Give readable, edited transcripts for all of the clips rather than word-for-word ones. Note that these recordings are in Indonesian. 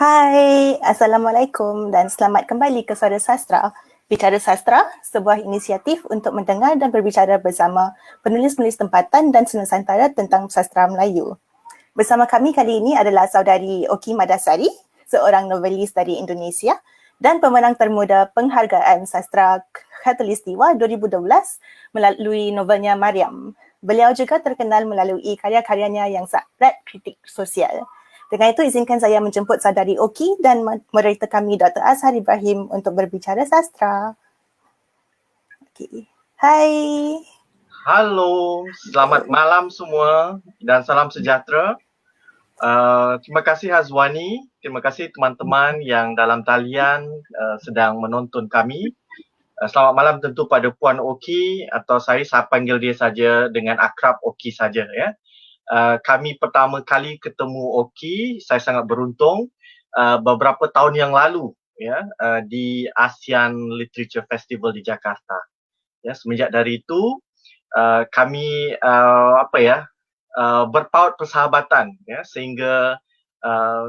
Hai, Assalamualaikum dan selamat kembali ke Suara Sastra. Bicara Sastra, sebuah inisiatif untuk mendengar dan berbicara bersama penulis-penulis tempatan dan senusantara tentang sastra Melayu. Bersama kami kali ini adalah saudari Oki Madasari, seorang novelis dari Indonesia dan pemenang termuda Penghargaan Sastra Khatulistiwa 2012 melalui novelnya Mariam. Beliau juga terkenal melalui karya-karyanya yang sangat kritik sosial. Dengan itu, izinkan saya menjemput saudari Oki dan moderator kami Dr. Azhar Ibrahim untuk berbicara sastra. Okay. Hai. Halo, selamat malam semua dan salam sejahtera. Terima kasih Hazwani, terima kasih teman-teman yang dalam talian sedang menonton kami. Selamat malam tentu pada Puan Oki atau saya panggil dia saja dengan akrab Oki saja ya. Kami pertama kali ketemu Oki, saya sangat beruntung beberapa tahun yang lalu ya di ASEAN Literature Festival di Jakarta. Ya, semenjak dari itu kami berpaut persahabatan ya sehingga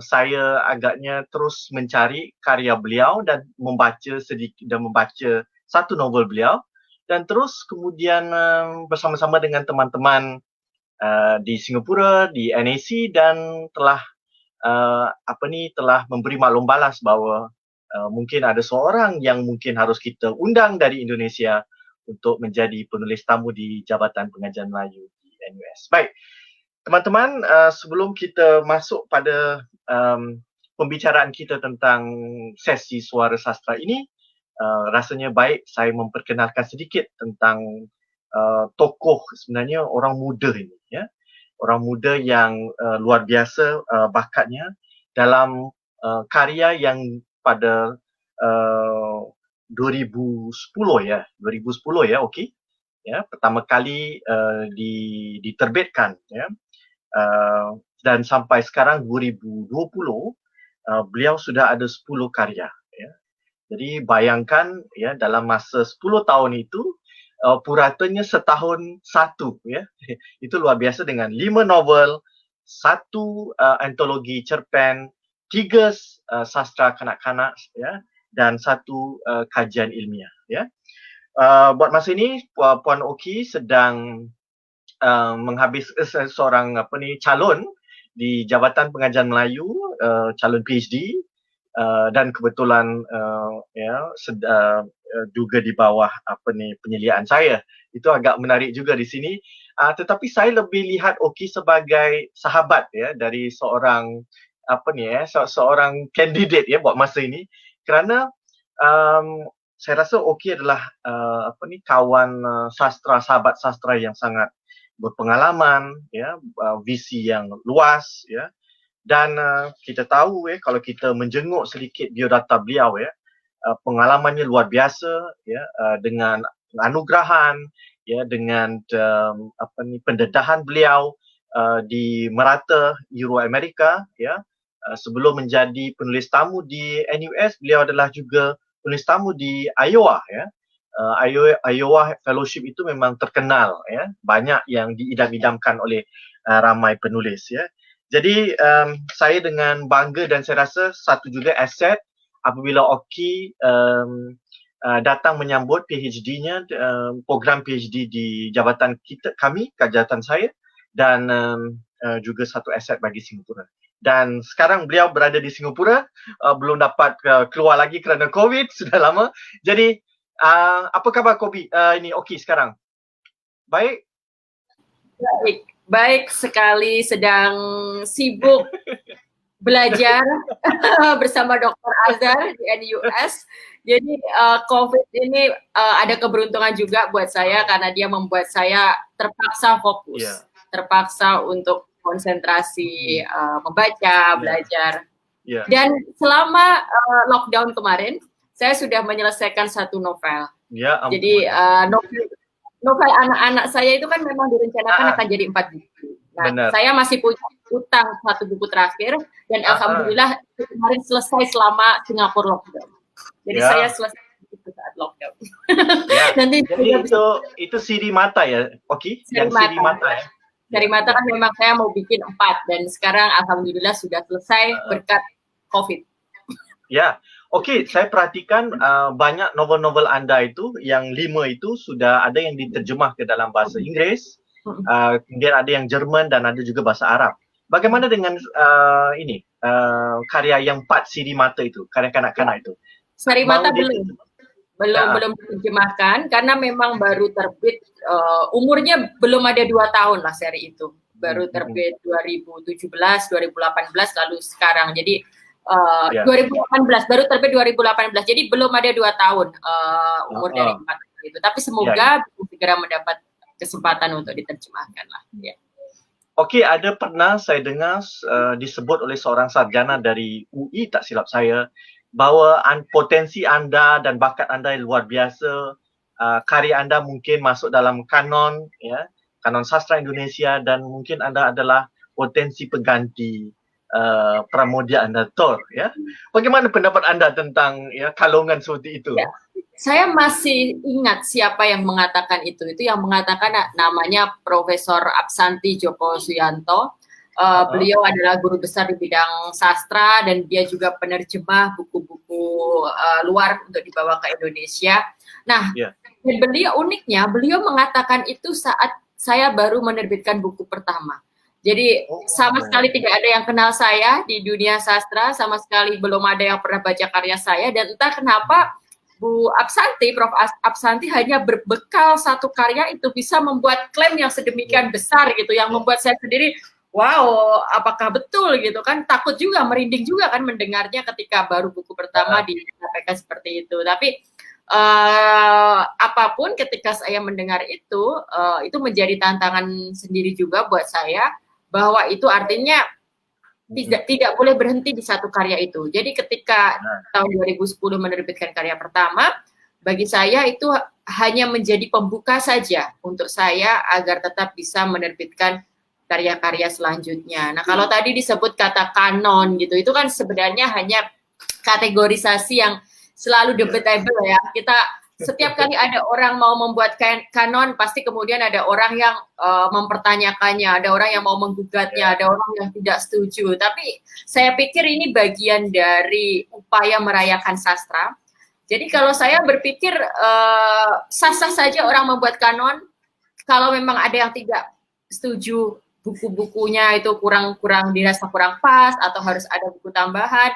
saya agaknya terus mencari karya beliau dan membaca satu novel beliau dan terus kemudian bersama-sama dengan teman-teman di Singapura, di NAC dan telah memberi maklum balas bahawa mungkin ada seorang yang mungkin harus kita undang dari Indonesia untuk menjadi penulis tamu di Jabatan Pengajian Melayu di NUS. Baik, teman-teman, sebelum kita masuk pada pembicaraan kita tentang sesi suara sastra ini, rasanya baik saya memperkenalkan sedikit tentang tokoh sebenarnya orang muda ini ya. Orang muda yang luar biasa bakatnya dalam karya yang pada 2010 ya, okey. Ya, pertama kali diterbitkan ya. Dan sampai sekarang 2020 beliau sudah ada 10 karya ya. Jadi bayangkan ya dalam masa 10 tahun itu puratanya setahun satu ya. Itu luar biasa dengan 5 novel, 1 antologi cerpen, 3 sastra kanak-kanak ya dan 1 kajian ilmiah ya. Buat masa ini Puan Oki sedang menghabis seorang calon di Jabatan Pengajian Melayu, calon PhD dan kebetulan juga di bawah penyeliaan saya. Itu agak menarik juga di sini. Tetapi saya lebih lihat Oki sebagai sahabat ya dari seorang seorang kandidat ya buat masa ini kerana saya rasa Oki adalah kawan sastra, sahabat sastra yang sangat berpengalaman ya, visi yang luas ya. Dan kita tahu ya kalau kita menjenguk sedikit biodata beliau ya, pengalamannya luar biasa ya, dengan anugrahan ya, dengan pendedahan beliau di merata Euro Amerika ya. Sebelum menjadi penulis tamu di NUS, beliau adalah juga penulis tamu di Iowa ya. Iowa Fellowship itu memang terkenal ya, banyak yang diidam-idamkan oleh ramai penulis ya. Jadi saya dengan bangga dan saya rasa satu juga aset apabila Oki datang menyambut PhD-nya, program PhD di jabatan kami, jabatan saya dan juga satu aset bagi Singapura. Dan sekarang beliau berada di Singapura, belum dapat keluar lagi kerana COVID, sudah lama. Jadi apa khabar Oki sekarang? Baik? Baik sekali, sedang sibuk belajar bersama Dr. Azhar di NUS. Jadi COVID ini ada keberuntungan juga buat saya karena dia membuat saya terpaksa fokus, terpaksa untuk konsentrasi membaca, belajar. Dan selama lockdown kemarin, saya sudah menyelesaikan satu novel. Jadi novel anak-anak saya itu kan memang direncanakan akan jadi 4 buku. Nah, saya masih punya utang 1 buku terakhir dan alhamdulillah kemarin selesai selama Singapura lockdown. Jadi saya selesai saat lockdown. Nanti jadi itu Siri Mata ya, Oki? Yang Siri Mata ya. Siri Mata kan memang saya mau bikin 4 dan sekarang alhamdulillah sudah selesai berkat COVID. Ya, okey. Saya perhatikan banyak novel-novel anda itu, yang 5 itu sudah ada yang diterjemah ke dalam bahasa Inggeris, kemudian ada yang Jerman dan ada juga bahasa Arab. Bagaimana dengan karya yang 4 Siri Mata itu, karya kanak-kanak itu? Sari Mata Ya. belum diterjemahkan karena memang baru terbit, umurnya belum ada 2 tahun lah seri itu. Baru terbit 2017, 2018 lalu sekarang. Jadi 2018 baru terbit 2018. Jadi belum ada 2 tahun umur dari 4 itu. Tapi semoga segera mendapat kesempatan untuk diterjemahkan lah. Ya. Okey, ada pernah saya dengar disebut oleh seorang sarjana dari UI, tak silap saya, bahawa potensi anda dan bakat anda yang luar biasa, karya anda mungkin masuk dalam kanon, ya, kanon sastra Indonesia, dan mungkin anda adalah potensi pengganti Pramoedya Anantatur, ya. Bagaimana pendapat anda tentang kalungan seperti itu? Ya. Saya masih ingat siapa yang mengatakan itu. Itu yang mengatakan namanya Profesor Absanti Djoko Suyanto. Beliau adalah guru besar di bidang sastra dan dia juga penerjemah buku-buku luar untuk dibawa ke Indonesia. Nah, dan uniknya beliau mengatakan itu saat saya baru menerbitkan buku pertama. Jadi sama sekali tidak ada yang kenal saya di dunia sastra, sama sekali belum ada yang pernah baca karya saya, dan entah kenapa Bu Absanti, Prof. Absanti hanya berbekal satu karya itu bisa membuat klaim yang sedemikian besar gitu, yang membuat saya sendiri, wow, apakah betul gitu kan, takut juga, merinding juga kan mendengarnya ketika baru buku pertama disampaikan seperti itu. Tapi apapun ketika saya mendengar itu menjadi tantangan sendiri juga buat saya, bahwa itu artinya tidak boleh berhenti di satu karya itu. Jadi ketika tahun 2010 menerbitkan karya pertama, bagi saya itu hanya menjadi pembuka saja untuk saya agar tetap bisa menerbitkan karya-karya selanjutnya. Nah, kalau tadi disebut kata kanon gitu, itu kan sebenarnya hanya kategorisasi yang selalu debatable ya. Kita setiap kali ada orang mau membuat kanon, pasti kemudian ada orang yang mempertanyakannya, ada orang yang mau menggugatnya, ada orang yang tidak setuju. Tapi saya pikir ini bagian dari upaya merayakan sastra. Jadi kalau saya berpikir sah-sah saja orang membuat kanon, kalau memang ada yang tidak setuju buku-bukunya itu kurang dirasa kurang pas atau harus ada buku tambahan,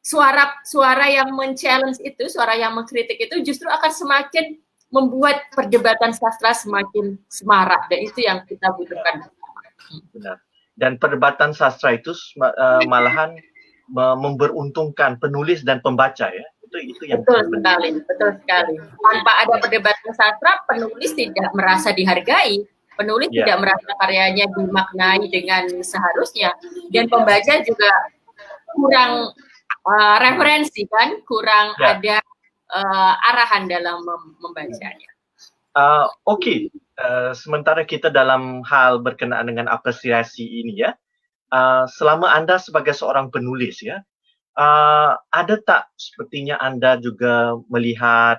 suara yang men-challenge itu, suara yang mengkritik itu justru akan semakin membuat perdebatan sastra semakin semarak, dan itu yang kita butuhkan. Benar. Dan perdebatan sastra itu malahan memberuntungkan penulis dan pembaca, ya. Itu yang betul sekali. Tanpa ada perdebatan sastra, penulis tidak merasa dihargai, penulis tidak merasa karyanya dimaknai dengan seharusnya, dan pembaca juga kurang referensi kan, kurang ada arahan dalam membacanya. Okey, sementara kita dalam hal berkenaan dengan apresiasi ini, ya, selama anda sebagai seorang penulis, ya, ada tak sepertinya anda juga melihat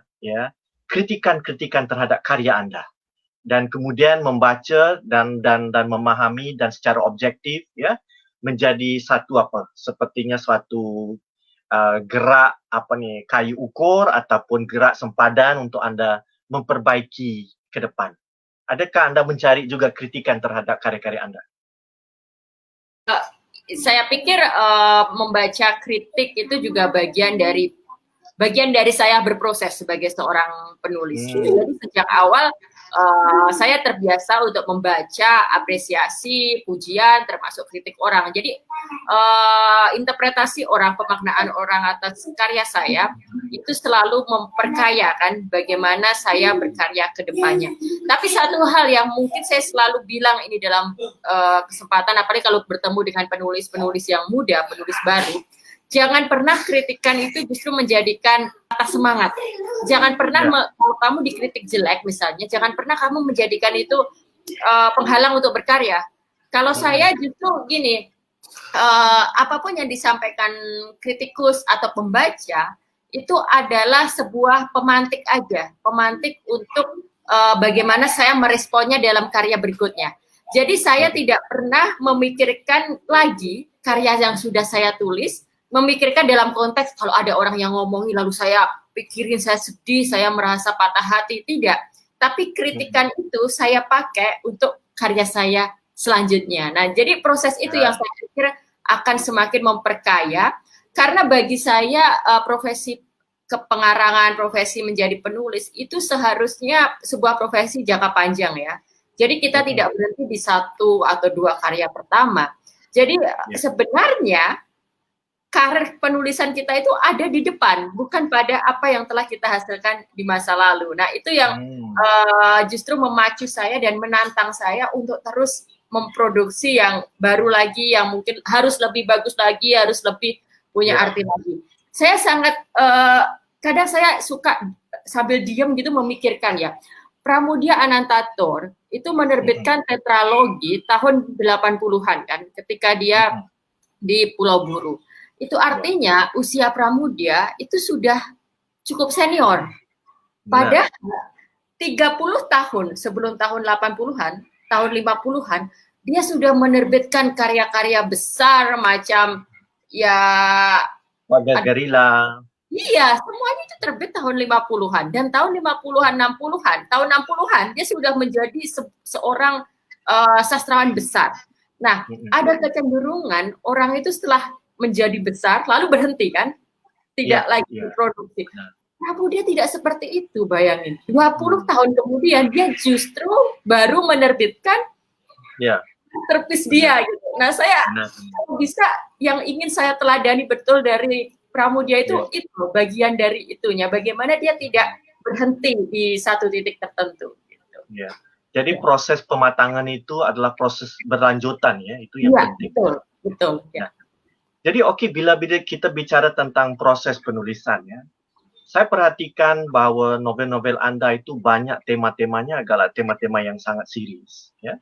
kritikan-kritikan terhadap karya anda, dan kemudian membaca dan memahami dan secara objektif, ya, menjadi sepertinya suatu gerak kayu ukur ataupun gerak sempadan untuk anda memperbaiki ke depan. Adakah anda mencari juga kritikan terhadap karya-karya anda? Saya pikir membaca kritik itu juga bagian dari saya berproses sebagai seorang penulis. Jadi sejak awal saya terbiasa untuk membaca apresiasi, pujian, termasuk kritik orang. Jadi interpretasi orang, pemaknaan orang atas karya saya itu selalu memperkaya kan bagaimana saya berkarya ke depannya. Tapi satu hal yang mungkin saya selalu bilang ini dalam kesempatan, apalagi kalau bertemu dengan penulis-penulis yang muda, penulis baru, jangan pernah kritikan itu justru menjadikan kata semangat. Jangan pernah kalau kamu dikritik jelek misalnya, jangan pernah kamu menjadikan itu penghalang untuk berkarya. Kalau saya justru gini, apapun yang disampaikan kritikus atau pembaca itu adalah sebuah pemantik aja, pemantik untuk bagaimana saya meresponnya dalam karya berikutnya. Jadi saya tidak pernah memikirkan lagi karya yang sudah saya tulis memikirkan dalam konteks kalau ada orang yang ngomongin lalu saya pikirin, saya sedih, saya merasa patah hati, tidak. Tapi kritikan itu saya pakai untuk karya saya selanjutnya. Nah, jadi proses itu yang saya pikir akan semakin memperkaya, karena bagi saya profesi kepengarangan, profesi menjadi penulis itu seharusnya sebuah profesi jangka panjang ya. Jadi kita tidak berhenti di 1 atau 2 karya pertama. Jadi sebenarnya karir penulisan kita itu ada di depan, bukan pada apa yang telah kita hasilkan di masa lalu. Nah, itu yang justru memacu saya dan menantang saya untuk terus memproduksi yang baru lagi, yang mungkin harus lebih bagus lagi, harus lebih punya arti lagi. Saya sangat, kadang saya suka sambil diam gitu memikirkan ya, Pramudia Anantatur itu menerbitkan tetralogi tahun 80-an kan, ketika dia di Pulau Buru. Itu artinya usia Pramudia itu sudah cukup senior. Padahal 30 tahun sebelum tahun 80-an, tahun 50-an, dia sudah menerbitkan karya-karya besar macam ya Warga Gerila. Iya, semuanya itu terbit tahun 50-an. Dan tahun 50-an, 60-an, tahun 60-an dia sudah menjadi seorang sastrawan besar. Nah, ada kecenderungan orang itu setelah menjadi besar lalu berhenti kan, tidak lagi produksi. Pramudia tidak seperti itu, bayangin. 20 tahun kemudian dia justru baru menerbitkan terpis dia gitu. Nah, saya kalau bisa yang ingin saya teladani betul dari Pramudia itu bagian dari itunya, bagaimana dia tidak berhenti di satu titik tertentu gitu. Jadi proses pematangan itu adalah proses berlanjutan ya, itu yang penting. Betul. Jadi bila kita bicara tentang proses penulisan ya, saya perhatikan bahwa novel-novel Anda itu banyak tema-temanya adalah tema-tema yang sangat serius ya.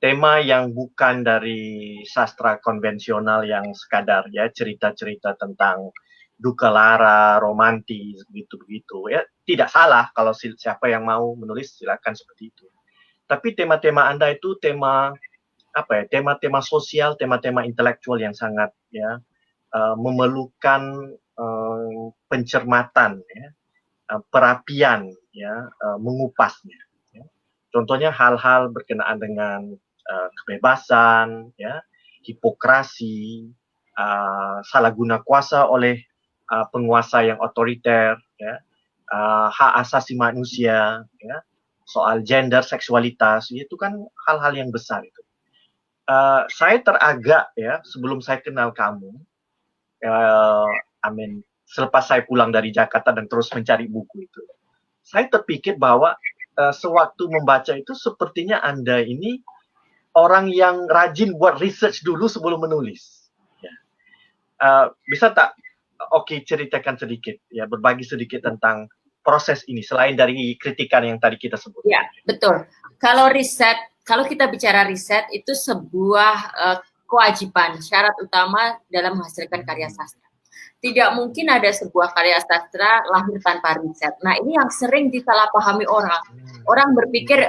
Tema yang bukan dari sastra konvensional yang sekadar ya cerita-cerita tentang duka lara, romantis begitu ya. Tidak salah kalau siapa yang mau menulis silakan seperti itu. Tapi tema-tema Anda itu tema tema-tema sosial, tema-tema intelektual yang sangat memerlukan pencermatan ya, perapian ya, mengupasnya ya. Contohnya hal-hal berkenaan dengan kebebasan ya, hipokrasi, salah guna kuasa oleh penguasa yang otoriter ya, hak asasi manusia ya, soal gender, seksualitas, itu kan hal-hal yang besar itu. Saya teragak ya sebelum saya kenal kamu, selepas saya pulang dari Jakarta dan terus mencari buku itu, saya terpikir bahwa sewaktu membaca itu sepertinya Anda ini orang yang rajin buat research dulu sebelum menulis. Ya. Bisa tak ceritakan sedikit ya, berbagi sedikit tentang proses ini selain dari kritikan yang tadi kita sebut. Ya, betul. Kalau kita bicara riset itu sebuah kewajiban, syarat utama dalam menghasilkan karya sastra. Tidak mungkin ada sebuah karya sastra lahir tanpa riset. Nah, ini yang sering disalahpahami orang. Orang berpikir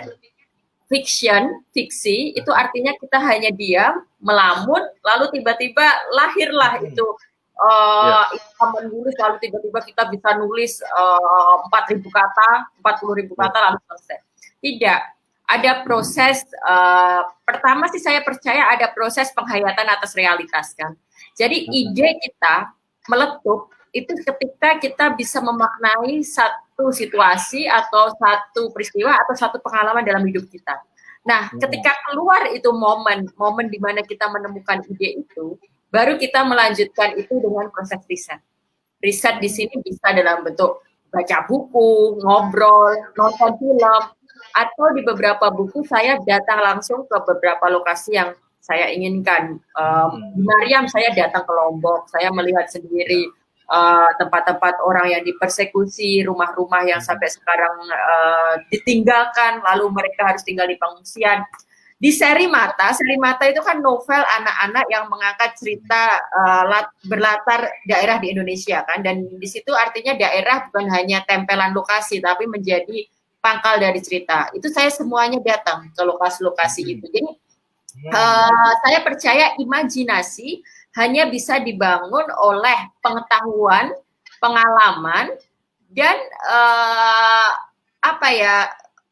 fiksi itu artinya kita hanya diam, melamun, lalu tiba-tiba lahirlah itu kita menulis, lalu tiba-tiba kita bisa nulis 4.000 kata, 40.000 kata lalu selesai. Tidak. Ada proses, pertama sih saya percaya ada proses penghayatan atas realitas kan. Jadi ide kita meletup itu ketika kita bisa memaknai satu situasi atau satu peristiwa atau satu pengalaman dalam hidup kita. Nah, ketika keluar itu momen di mana kita menemukan ide itu, baru kita melanjutkan itu dengan proses riset. Riset di sini bisa dalam bentuk baca buku, ngobrol, nonton film, atau di beberapa buku saya datang langsung ke beberapa lokasi yang saya inginkan. Di Mariam saya datang ke Lombok, saya melihat sendiri tempat-tempat orang yang dipersekusi, rumah-rumah yang sampai sekarang ditinggalkan, lalu mereka harus tinggal di pengungsian. Di Seri Mata itu kan novel anak-anak yang mengangkat cerita berlatar daerah di Indonesia kan, dan di situ artinya daerah bukan hanya tempelan lokasi tapi menjadi pangkal dari cerita. Itu saya semuanya datang ke lokasi-lokasi itu. Jadi saya percaya imajinasi hanya bisa dibangun oleh pengetahuan, pengalaman, dan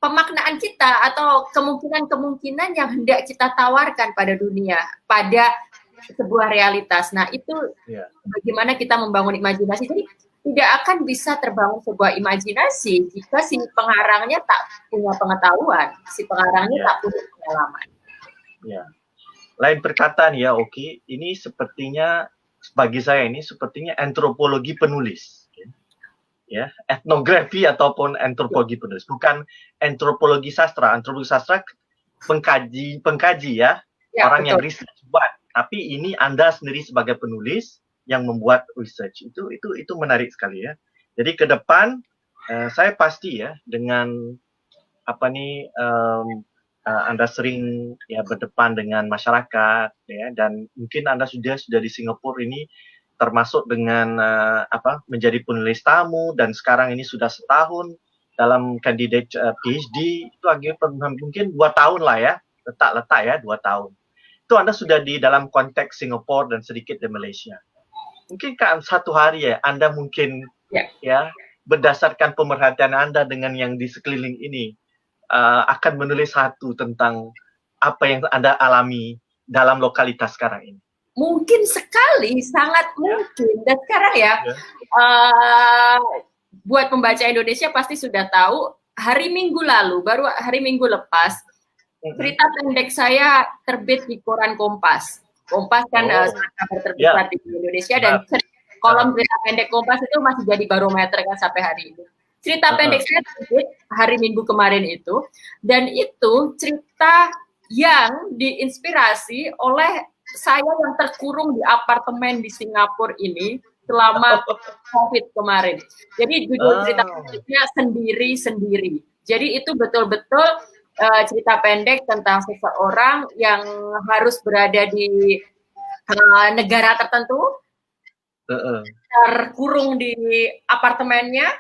pemaknaan kita atau kemungkinan-kemungkinan yang hendak kita tawarkan pada dunia, pada sebuah realitas. Nah, itu bagaimana kita membangun imajinasi. Jadi tidak akan bisa terbangun sebuah imajinasi jika si pengarangnya tak punya pengetahuan, si pengarangnya tak punya pengalaman. Ya. Lain perkataan ya, Oki, ini sepertinya bagi saya ini sepertinya antropologi penulis. Ya, etnografi ataupun antropologi penulis, bukan antropologi sastra. Antropologi sastra pengkaji ya, orang betul. Yang research buat. Tapi ini Anda sendiri sebagai penulis yang membuat research itu menarik sekali ya. Jadi ke depan saya pasti ya dengan Anda sering ya berdepan dengan masyarakat ya, dan mungkin Anda sudah di Singapura ini termasuk dengan menjadi penulis tamu, dan sekarang ini sudah setahun dalam kandidat PhD, itu mungkin 2 tahun lah ya, letak ya 2 tahun. Itu Anda sudah di dalam konteks Singapura dan sedikit di Malaysia. Mungkin satu hari ya Anda mungkin ya berdasarkan pemerhatian Anda dengan yang di sekeliling ini akan menulis satu tentang apa yang Anda alami dalam lokalitas sekarang ini. Mungkin sekali, sangat mungkin. Dan sekarang buat pembaca Indonesia pasti sudah tahu, baru hari Minggu lepas, cerita pendek saya terbit di koran Kompas. Kompas kan kabar terbesar di Indonesia, dan kolom cerita pendek Kompas itu masih jadi barometer kan sampai hari ini. Cerita pendek saya terbit hari Minggu kemarin itu, dan itu cerita yang diinspirasi oleh saya yang terkurung di apartemen di Singapura ini selama COVID kemarin. Jadi judul cerita pendeknya sendiri-sendiri. Jadi itu betul-betul cerita pendek tentang seseorang yang harus berada di negara tertentu, terkurung di apartemennya,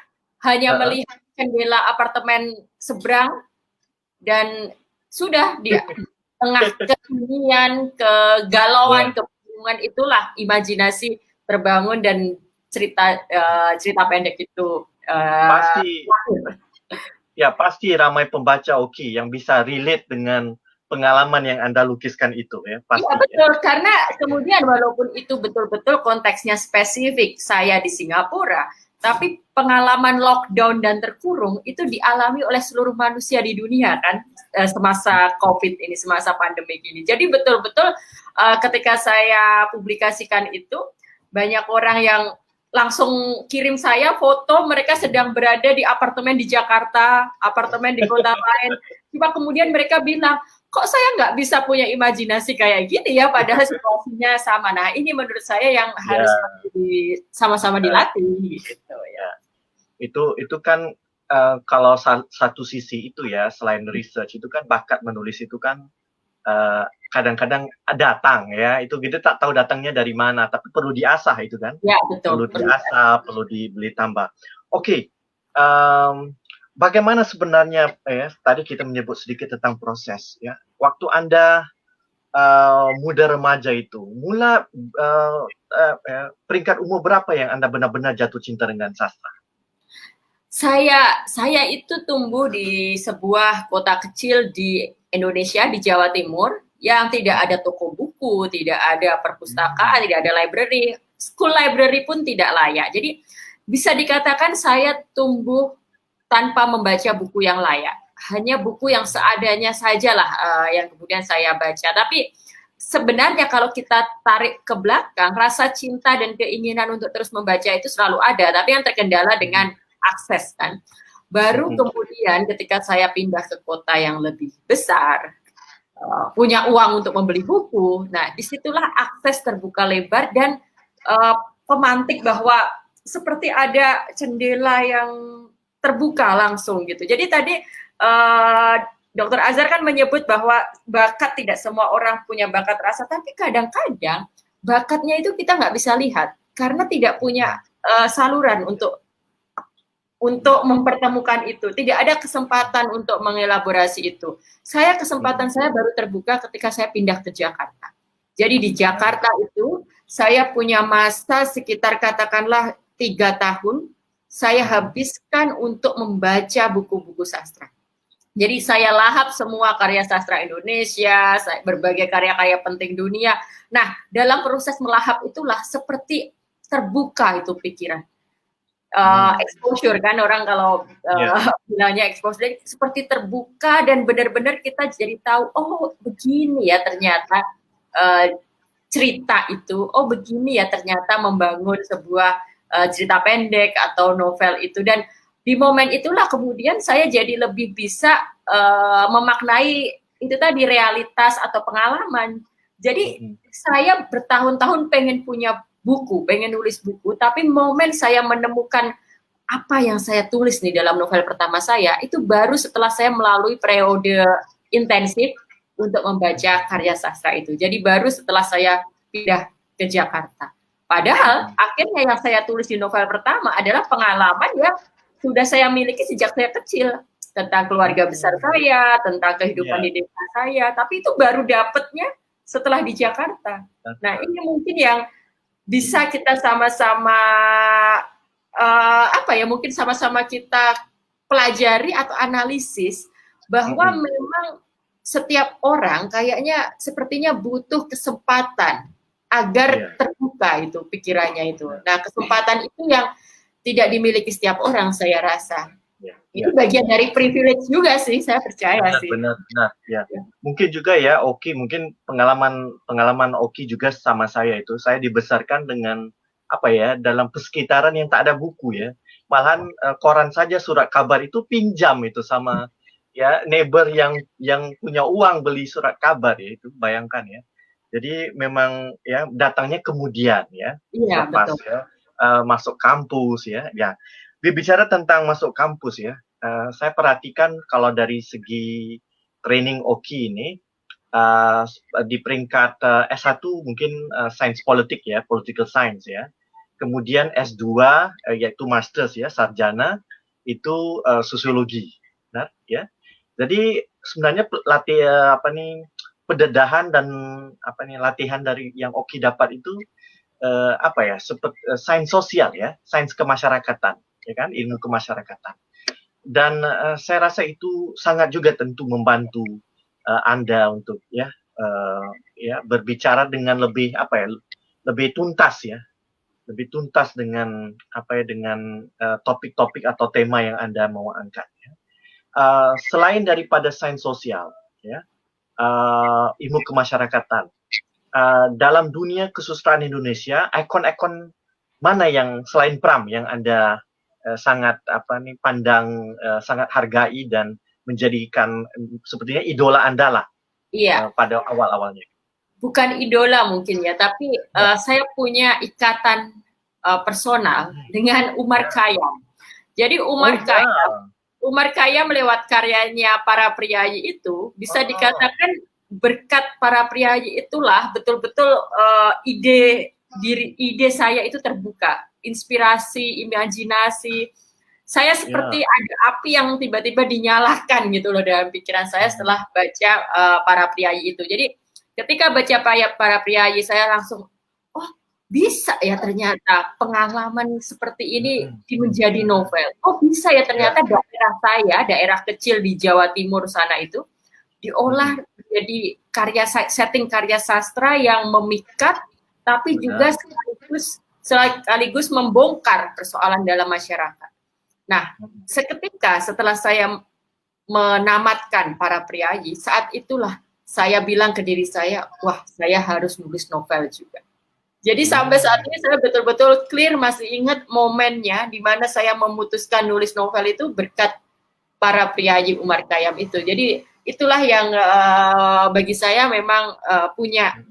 hanya melihat jendela apartemen seberang, dan sudah dia tengah kesunyian, kegalauan, kebingungan, itulah imajinasi terbangun, dan cerita pendek itu pasti ramai pembaca Oki yang bisa relate dengan pengalaman yang Anda lukiskan itu ya. Pasti. Iya betul, karena kemudian walaupun itu betul-betul konteksnya spesifik saya di Singapura, tapi pengalaman lockdown dan terkurung itu dialami oleh seluruh manusia di dunia kan, semasa COVID ini, semasa pandemi ini. Jadi betul-betul ketika saya publikasikan itu, banyak orang yang langsung kirim saya foto mereka sedang berada di apartemen di Jakarta, apartemen di kota lain. Cuma kemudian mereka bilang, kok saya nggak bisa punya imajinasi kayak gini ya, padahal situasinya sama. Nah, ini menurut saya yang harus sama-sama dilatih gitu ya. Itu kan kalau satu sisi itu ya, selain research itu kan bakat menulis itu kan kadang-kadang datang ya, itu kita tak tahu datangnya dari mana, tapi perlu diasah itu kan. Ya, betul. Perlu diasah, perlu dibeli tambah. Oke. Bagaimana sebenarnya tadi kita menyebut sedikit tentang proses ya. Waktu Anda muda remaja itu, peringkat umur berapa yang Anda benar-benar jatuh cinta dengan sastra? Saya itu tumbuh di sebuah kota kecil di Indonesia, di Jawa Timur, yang tidak ada toko buku, tidak ada perpustakaan, tidak ada library, school library pun tidak layak. Jadi bisa dikatakan saya tumbuh tanpa membaca buku yang layak, hanya buku yang seadanya sajalah yang kemudian saya baca. Tapi sebenarnya kalau kita tarik ke belakang, rasa cinta dan keinginan untuk terus membaca itu selalu ada, tapi yang terkendala dengan akses kan. Baru kemudian ketika saya pindah ke kota yang lebih besar, punya uang untuk membeli buku, nah disitulah akses terbuka lebar dan pemantik bahwa seperti ada jendela yang terbuka langsung gitu. Jadi tadi Dr. Azhar kan menyebut bahwa bakat, tidak semua orang punya bakat rasa, tapi kadang-kadang bakatnya itu kita nggak bisa lihat karena tidak punya saluran untuk mempertemukan itu. Tidak ada kesempatan untuk mengelaborasi itu. Kesempatan saya baru terbuka ketika saya pindah ke Jakarta. Jadi di Jakarta itu saya punya masa sekitar katakanlah 3 tahun, saya habiskan untuk membaca buku-buku sastra. Jadi saya lahap semua karya sastra Indonesia, berbagai karya-karya penting dunia. Nah, dalam proses melahap itulah seperti terbuka itu pikiran. Exposure kan orang kalau bilangnya exposure, seperti terbuka dan benar-benar kita jadi tahu, oh begini ya ternyata cerita itu, oh begini ya ternyata membangun sebuah cerita pendek atau novel itu. Dan di momen itulah kemudian saya jadi lebih bisa memaknai itu tadi realitas atau pengalaman. Jadi saya bertahun-tahun pengen punya buku, pengen nulis buku, tapi momen saya menemukan apa yang saya tulis nih dalam novel pertama saya, itu baru setelah saya melalui periode intensif untuk membaca karya sastra itu. Jadi baru setelah saya pindah ke Jakarta. Padahal akhirnya yang saya tulis di novel pertama adalah pengalaman yang sudah saya miliki sejak saya kecil, tentang keluarga besar saya, tentang kehidupan di desa saya, tapi itu baru dapetnya setelah di Jakarta. Nah, ini mungkin yang bisa kita sama-sama mungkin sama-sama kita pelajari atau analisis bahwa memang setiap orang kayaknya sepertinya butuh kesempatan agar terbuka itu pikirannya itu. Nah, kesempatan itu yang tidak dimiliki setiap orang, saya rasa. Itu bagian dari privilege juga sih, saya percaya sih. Benar. Mungkin juga ya, Oki, mungkin pengalaman Oki juga sama saya itu. Saya dibesarkan dengan dalam persekitaran yang tak ada buku ya. Malahan koran saja, surat kabar itu pinjam itu sama neighbor yang punya uang beli surat kabar ya, itu bayangkan ya. Jadi memang ya datangnya kemudian ya, lepas ya masuk kampus ya. Bicara tentang masuk kampus ya, saya perhatikan kalau dari segi training Oki ini di peringkat S1 mungkin sains politik ya, political science ya. Kemudian S2 yaitu masters ya, sarjana itu sosiologi, benar ya. Jadi sebenarnya pendedahan dan latihan dari yang Oki dapat itu seperti sains sosial ya, sains kemasyarakatan. Ya kan, ilmu kemasyarakatan, dan saya rasa itu sangat juga tentu membantu Anda untuk berbicara dengan lebih lebih tuntas ya, lebih tuntas dengan dengan topik-topik atau tema yang Anda mau angkat ya. Selain daripada sains sosial ya, ilmu kemasyarakatan, dalam dunia kesusastraan Indonesia, ikon-ikon mana yang selain Pram yang Anda sangat pandang, sangat hargai dan menjadikan sepertinya idola Anda lah pada awal-awalnya? Bukan idola mungkin ya, tapi saya punya ikatan personal dengan Umar Khayyam. Jadi Umar Khayyam lewat karyanya Para Priyayi itu bisa dikatakan berkat Para Priyayi itulah betul-betul ide saya itu terbuka, inspirasi, imajinasi. Saya seperti ada api yang tiba-tiba dinyalakan gitu loh dalam pikiran saya setelah baca Para Priyayi itu. Jadi ketika baca Para Priyayi, saya langsung, oh bisa ya ternyata pengalaman seperti ini menjadi novel. Oh bisa ya ternyata daerah saya, daerah kecil di Jawa Timur sana itu diolah menjadi setting karya sastra yang memikat, tapi juga sekaligus membongkar persoalan dalam masyarakat. Nah, seketika setelah saya menamatkan Para Priyayi, saat itulah saya bilang ke diri saya, wah saya harus nulis novel juga. Jadi sampai saat ini saya betul-betul clear, masih ingat momennya di mana saya memutuskan nulis novel itu berkat Para Priyayi Umar Khayyam itu. Jadi itulah yang bagi saya memang punya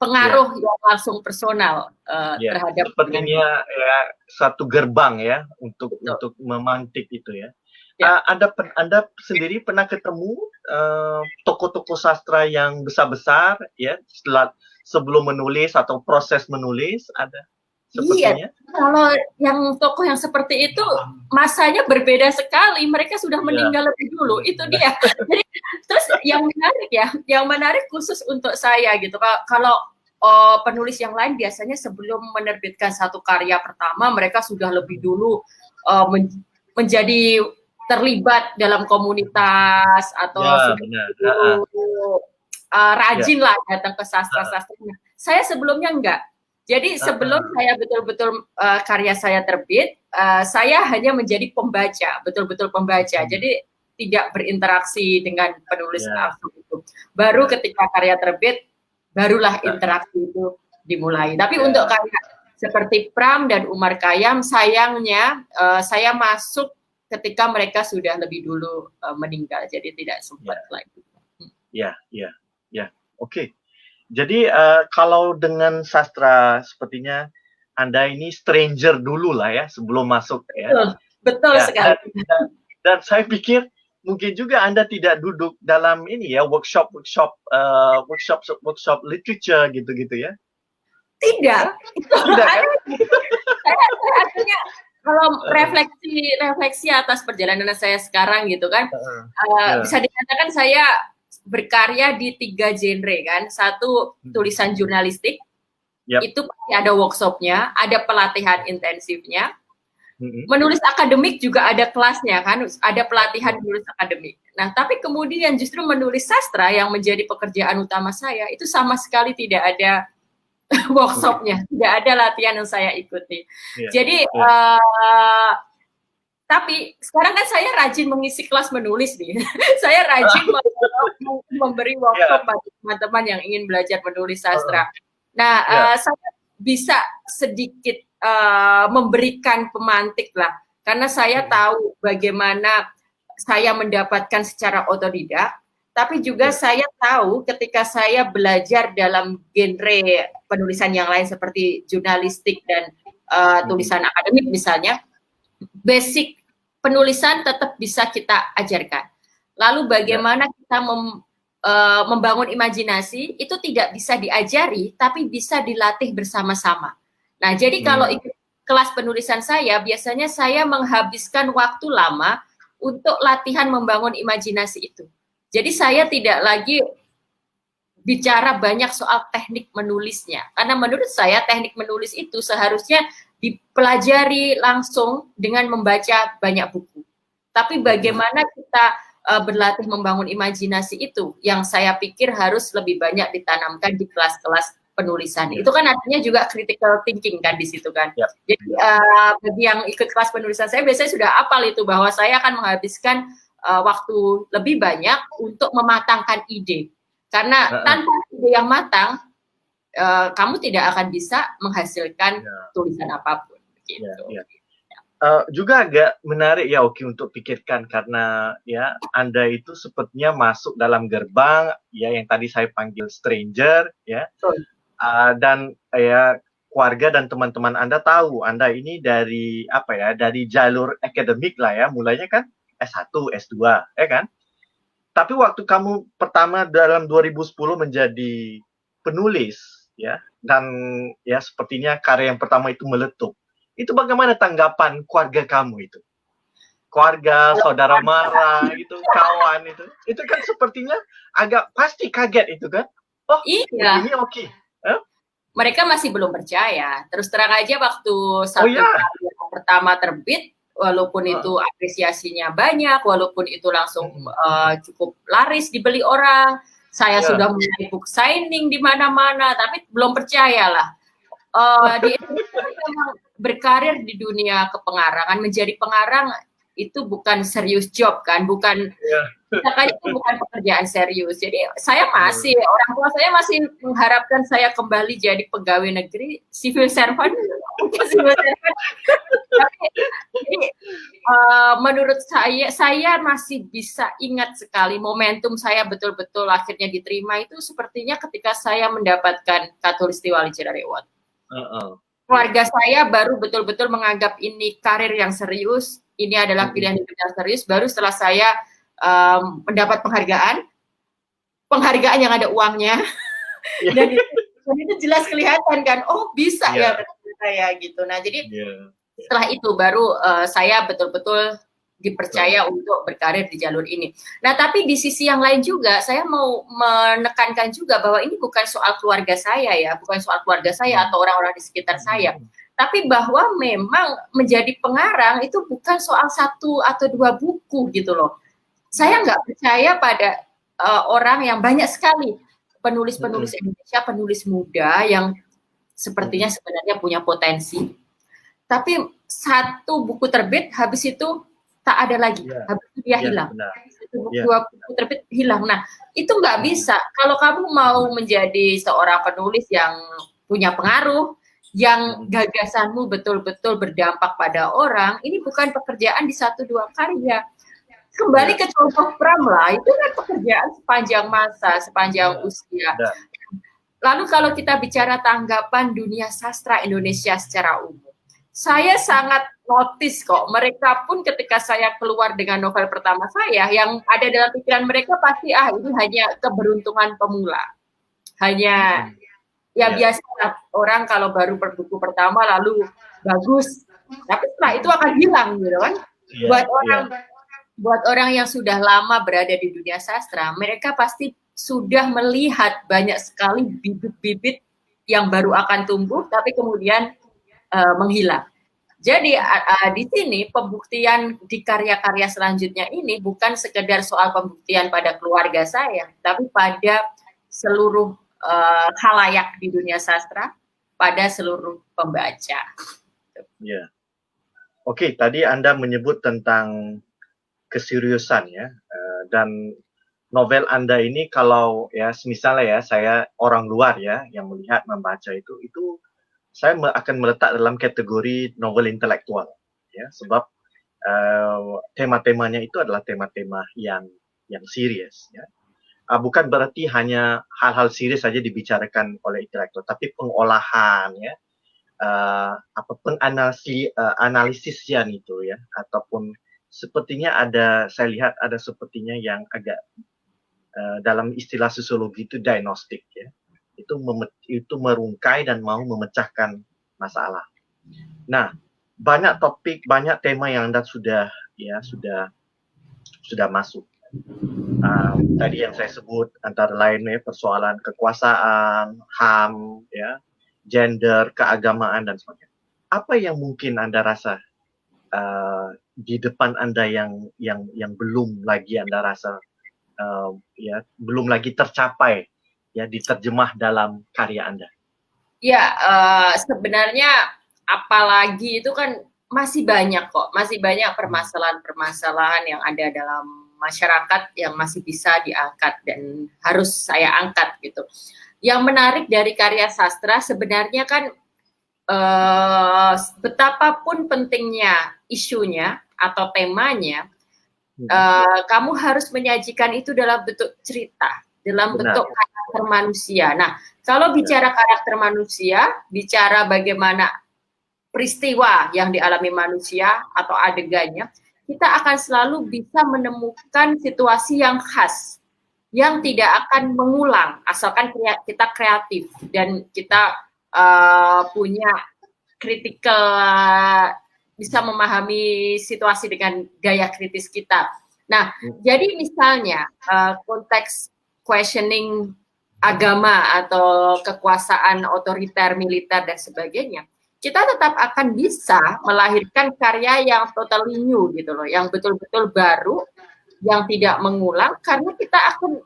pengaruh yang langsung personal terhadap sepertinya ya satu gerbang ya untuk memantik itu ya. Anda sendiri pernah ketemu tokoh-tokoh sastra yang besar-besar ya sebelum menulis atau proses menulis ada? Sepertinya. Iya, kalau yang tokoh yang seperti itu masanya berbeda sekali, mereka sudah meninggal lebih dulu, itu dia. Jadi terus yang menarik khusus untuk saya gitu, kalau penulis yang lain biasanya sebelum menerbitkan satu karya pertama mereka sudah lebih dulu menjadi terlibat dalam komunitas atau sudah dulu rajin lah datang ke sastra-sastra. Saya sebelumnya enggak. Jadi sebelum saya betul-betul karya saya terbit, saya hanya menjadi pembaca, betul-betul pembaca. Jadi tidak berinteraksi dengan penulis langsung itu. Baru ketika karya terbit, barulah interaksi itu dimulai. Tapi untuk karya seperti Pram dan Umar Khayyam, sayangnya saya masuk ketika mereka sudah lebih dulu meninggal, jadi tidak sempat lagi. Ya. Oke. Jadi kalau dengan sastra sepertinya Anda ini stranger dulu lah ya sebelum masuk ya. Betul sekali. Dan saya pikir mungkin juga Anda tidak duduk dalam ini ya workshop literature gitu ya. Tidak. Tidak kan? Saya artinya kalau refleksi atas perjalanan saya sekarang gitu kan, bisa dikatakan saya berkarya di 3 genre kan. Satu tulisan jurnalistik, itu pasti ada workshopnya, ada pelatihan intensifnya. Menulis akademik juga ada kelasnya kan, ada pelatihan menulis akademik. Nah, tapi kemudian justru menulis sastra yang menjadi pekerjaan utama saya itu sama sekali tidak ada workshopnya, tidak ada latihan yang saya ikuti. Jadi, tapi sekarang kan saya rajin mengisi kelas menulis nih. Saya rajin memberi workshop bagi teman-teman yang ingin belajar menulis sastra. Nah, saya bisa sedikit memberikan pemantik lah, karena saya tahu bagaimana saya mendapatkan secara otodidak, tapi juga saya tahu ketika saya belajar dalam genre penulisan yang lain seperti jurnalistik dan tulisan akademik misalnya, basic penulisan tetap bisa kita ajarkan. Lalu bagaimana kita membangun imajinasi itu tidak bisa diajari, tapi bisa dilatih bersama-sama. Nah, jadi kalau ikut kelas penulisan saya, biasanya saya menghabiskan waktu lama untuk latihan membangun imajinasi itu. Jadi saya tidak lagi bicara banyak soal teknik menulisnya. Karena menurut saya teknik menulis itu seharusnya dipelajari langsung dengan membaca banyak buku. Tapi bagaimana kita berlatih membangun imajinasi itu yang saya pikir harus lebih banyak ditanamkan di kelas-kelas penulisan. Itu kan artinya juga critical thinking kan di situ kan. Jadi bagi yang ikut kelas penulisan saya biasanya sudah hafal itu bahwa saya akan menghabiskan waktu lebih banyak untuk mematangkan ide. Karena tanpa ide yang matang, kamu tidak akan bisa menghasilkan tulisan apapun. Gitu. Juga agak menarik ya Oki untuk pikirkan karena ya Anda itu sepertinya masuk dalam gerbang ya yang tadi saya panggil stranger ya. Dan ya keluarga dan teman-teman Anda tahu Anda ini dari dari jalur akademik lah ya, mulainya kan S1, S2 ya kan. Tapi waktu kamu pertama dalam 2010 menjadi penulis ya, dan ya sepertinya karya yang pertama itu meletup. Itu bagaimana tanggapan keluarga kamu itu? Keluarga, saudara mara gitu, kawan itu. Itu kan sepertinya agak pasti kaget itu kan. Oh, ini Oki. Mereka masih belum percaya. Terus terang aja waktu satu karya pertama terbit, walaupun itu apresiasinya banyak, walaupun itu langsung cukup laris dibeli orang, saya sudah mulai book signing di mana-mana, tapi belum percayalah. Di Indonesia memang berkarir di dunia kepengarangan, menjadi pengarang itu bukan serius job kan, bukan itu bukan pekerjaan serius. Jadi saya masih, orang tua saya masih mengharapkan saya kembali jadi pegawai negeri, civil servant. Tapi ini, menurut saya masih bisa ingat sekali momentum saya betul-betul akhirnya diterima itu sepertinya ketika saya mendapatkan Khatulistiwa Literary Award. Keluarga saya baru betul-betul menganggap ini karir yang serius, ini adalah pilihan hidup yang serius, baru setelah saya mendapat penghargaan yang ada uangnya, dan itu jelas kelihatan kan, oh bisa ya saya gitu. Nah jadi setelah itu baru saya betul-betul dipercaya untuk berkarir di jalur ini. Nah, tapi di sisi yang lain juga, saya mau menekankan juga bahwa ini bukan soal keluarga saya ya, bukan soal keluarga saya atau orang-orang di sekitar saya, tapi bahwa memang menjadi pengarang itu bukan soal 1 atau 2 buku gitu loh. Saya nggak percaya pada orang yang banyak sekali penulis-penulis Indonesia, penulis muda yang sepertinya sebenarnya punya potensi, tapi 1 buku terbit habis itu tak ada lagi, habis itu dia hilang. Dua buku terbit hilang. Nah, itu nggak bisa. Kalau kamu mau menjadi seorang penulis yang punya pengaruh, yang gagasanmu betul-betul berdampak pada orang, ini bukan pekerjaan di 1-2 karya. Kembali ke contoh Pram lah, itu kan pekerjaan sepanjang masa, sepanjang usia. Lalu kalau kita bicara tanggapan dunia sastra Indonesia secara umum, saya sangat notice kok, mereka pun ketika saya keluar dengan novel pertama saya, yang ada dalam pikiran mereka pasti, ini hanya keberuntungan pemula. Hanya, biasa orang kalau baru buku pertama lalu bagus, tapi setelah itu akan hilang gitu kan. Buat orang yang sudah lama berada di dunia sastra, mereka pasti sudah melihat banyak sekali bibit-bibit yang baru akan tumbuh, tapi kemudian menghilang. Jadi di sini pembuktian di karya-karya selanjutnya ini bukan sekedar soal pembuktian pada keluarga saya, tapi pada seluruh khalayak di dunia sastra, pada seluruh pembaca. Ya. Oke, tadi Anda menyebut tentang keseriusan ya, dan novel Anda ini kalau ya misalnya ya saya orang luar ya yang melihat membaca itu saya akan meletak dalam kategori novel intelektual ya, sebab tema-temanya itu adalah tema-tema yang serius ya. Bukan berarti hanya hal-hal serius saja dibicarakan oleh intelektual, tapi pengolahan ya, analisisnya itu ya, ataupun sepertinya saya lihat ada sepertinya yang agak dalam istilah sosiologi itu diagnostik ya. Itu merungkai dan mau memecahkan masalah. Nah, banyak topik, banyak tema yang Anda sudah masuk. Tadi yang saya sebut antara lain ya, persoalan kekuasaan, HAM, ya, gender, keagamaan dan sebagainya. Apa yang mungkin Anda rasa di depan Anda yang belum lagi Anda rasa belum lagi tercapai ya, diterjemah dalam karya Anda? Ya, sebenarnya apalagi itu kan masih banyak kok, masih banyak permasalahan-permasalahan yang ada dalam masyarakat yang masih bisa diangkat dan harus saya angkat gitu. Yang menarik dari karya sastra sebenarnya kan betapapun pentingnya isunya atau temanya, kamu harus menyajikan itu dalam bentuk cerita, dalam bentuk karakter manusia. Nah, kalau bicara karakter manusia, bicara bagaimana peristiwa yang dialami manusia atau adegannya, kita akan selalu bisa menemukan situasi yang khas, yang tidak akan mengulang, asalkan kita kreatif dan kita punya critical, bisa memahami situasi dengan gaya kritis kita. Nah, jadi misalnya konteks questioning agama atau kekuasaan otoriter, militer dan sebagainya, kita tetap akan bisa melahirkan karya yang totally new gitu loh, yang betul-betul baru, yang tidak mengulang, karena kita akan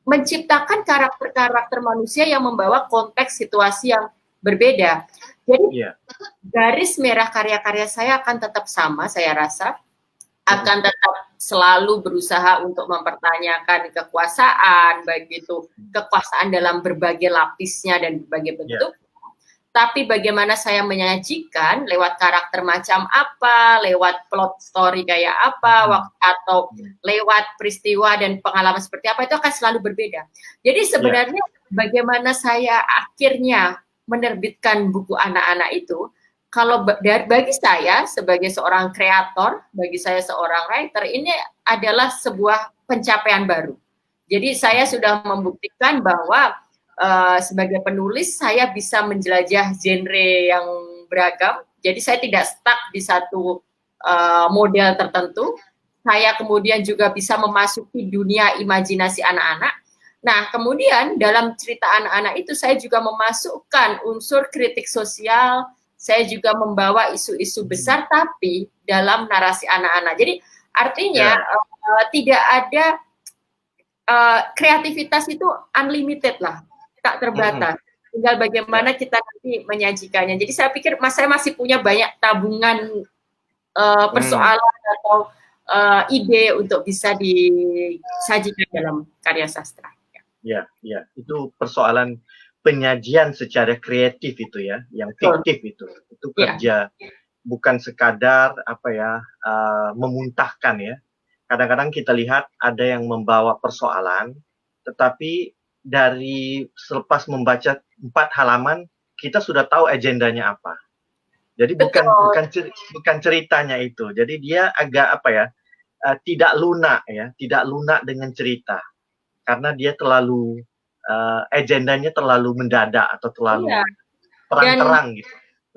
menciptakan karakter-karakter manusia yang membawa konteks situasi yang berbeda. Jadi garis merah karya-karya saya akan tetap sama, saya rasa akan tetap selalu berusaha untuk mempertanyakan kekuasaan, baik itu kekuasaan dalam berbagai lapisnya dan berbagai bentuk. Tapi bagaimana saya menyajikan lewat karakter macam apa, lewat plot story kayak apa, atau lewat peristiwa dan pengalaman seperti apa, itu akan selalu berbeda. Jadi sebenarnya bagaimana saya akhirnya menerbitkan buku anak-anak itu, kalau bagi saya sebagai seorang kreator, bagi saya seorang writer, ini adalah sebuah pencapaian baru. Jadi saya sudah membuktikan bahwa sebagai penulis saya bisa menjelajah genre yang beragam. Jadi saya tidak stuck di satu model tertentu. Saya kemudian juga bisa memasuki dunia imajinasi anak-anak. Nah, kemudian dalam cerita anak-anak itu saya juga memasukkan unsur kritik sosial, saya juga membawa isu-isu besar tapi dalam narasi anak-anak. Jadi artinya tidak ada kreativitas itu unlimited lah, tak terbatas. Tinggal bagaimana kita nanti menyajikannya. Jadi saya pikir saya masih punya banyak tabungan persoalan atau ide untuk bisa disajikan dalam karya sastra. Ya, itu persoalan penyajian secara kreatif itu ya, yang fiktif itu kerja bukan sekadar memuntahkan ya. Kadang-kadang kita lihat ada yang membawa persoalan, tetapi dari selepas membaca 4 halaman kita sudah tahu agendanya apa. Jadi bukan ceritanya itu. Jadi dia agak tidak lunak dengan cerita karena dia terlalu agendanya terlalu mendadak atau terlalu terang-terang gitu.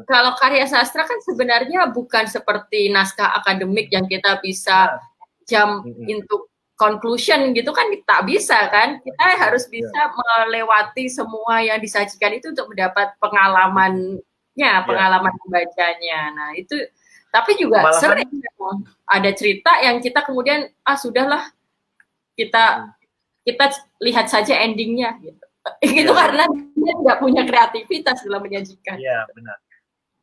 Kalau karya sastra kan sebenarnya bukan seperti naskah akademik yang kita bisa jump into conclusion gitu kan, tak bisa kan. Kita harus bisa melewati semua yang disajikan itu untuk mendapat pengalaman membacanya. Nah, itu tapi juga sering ada cerita yang kita kemudian sudahlah kita lihat saja endingnya gitu. Itu karena dia tidak punya kreativitas dalam menyajikan. Iya, benar.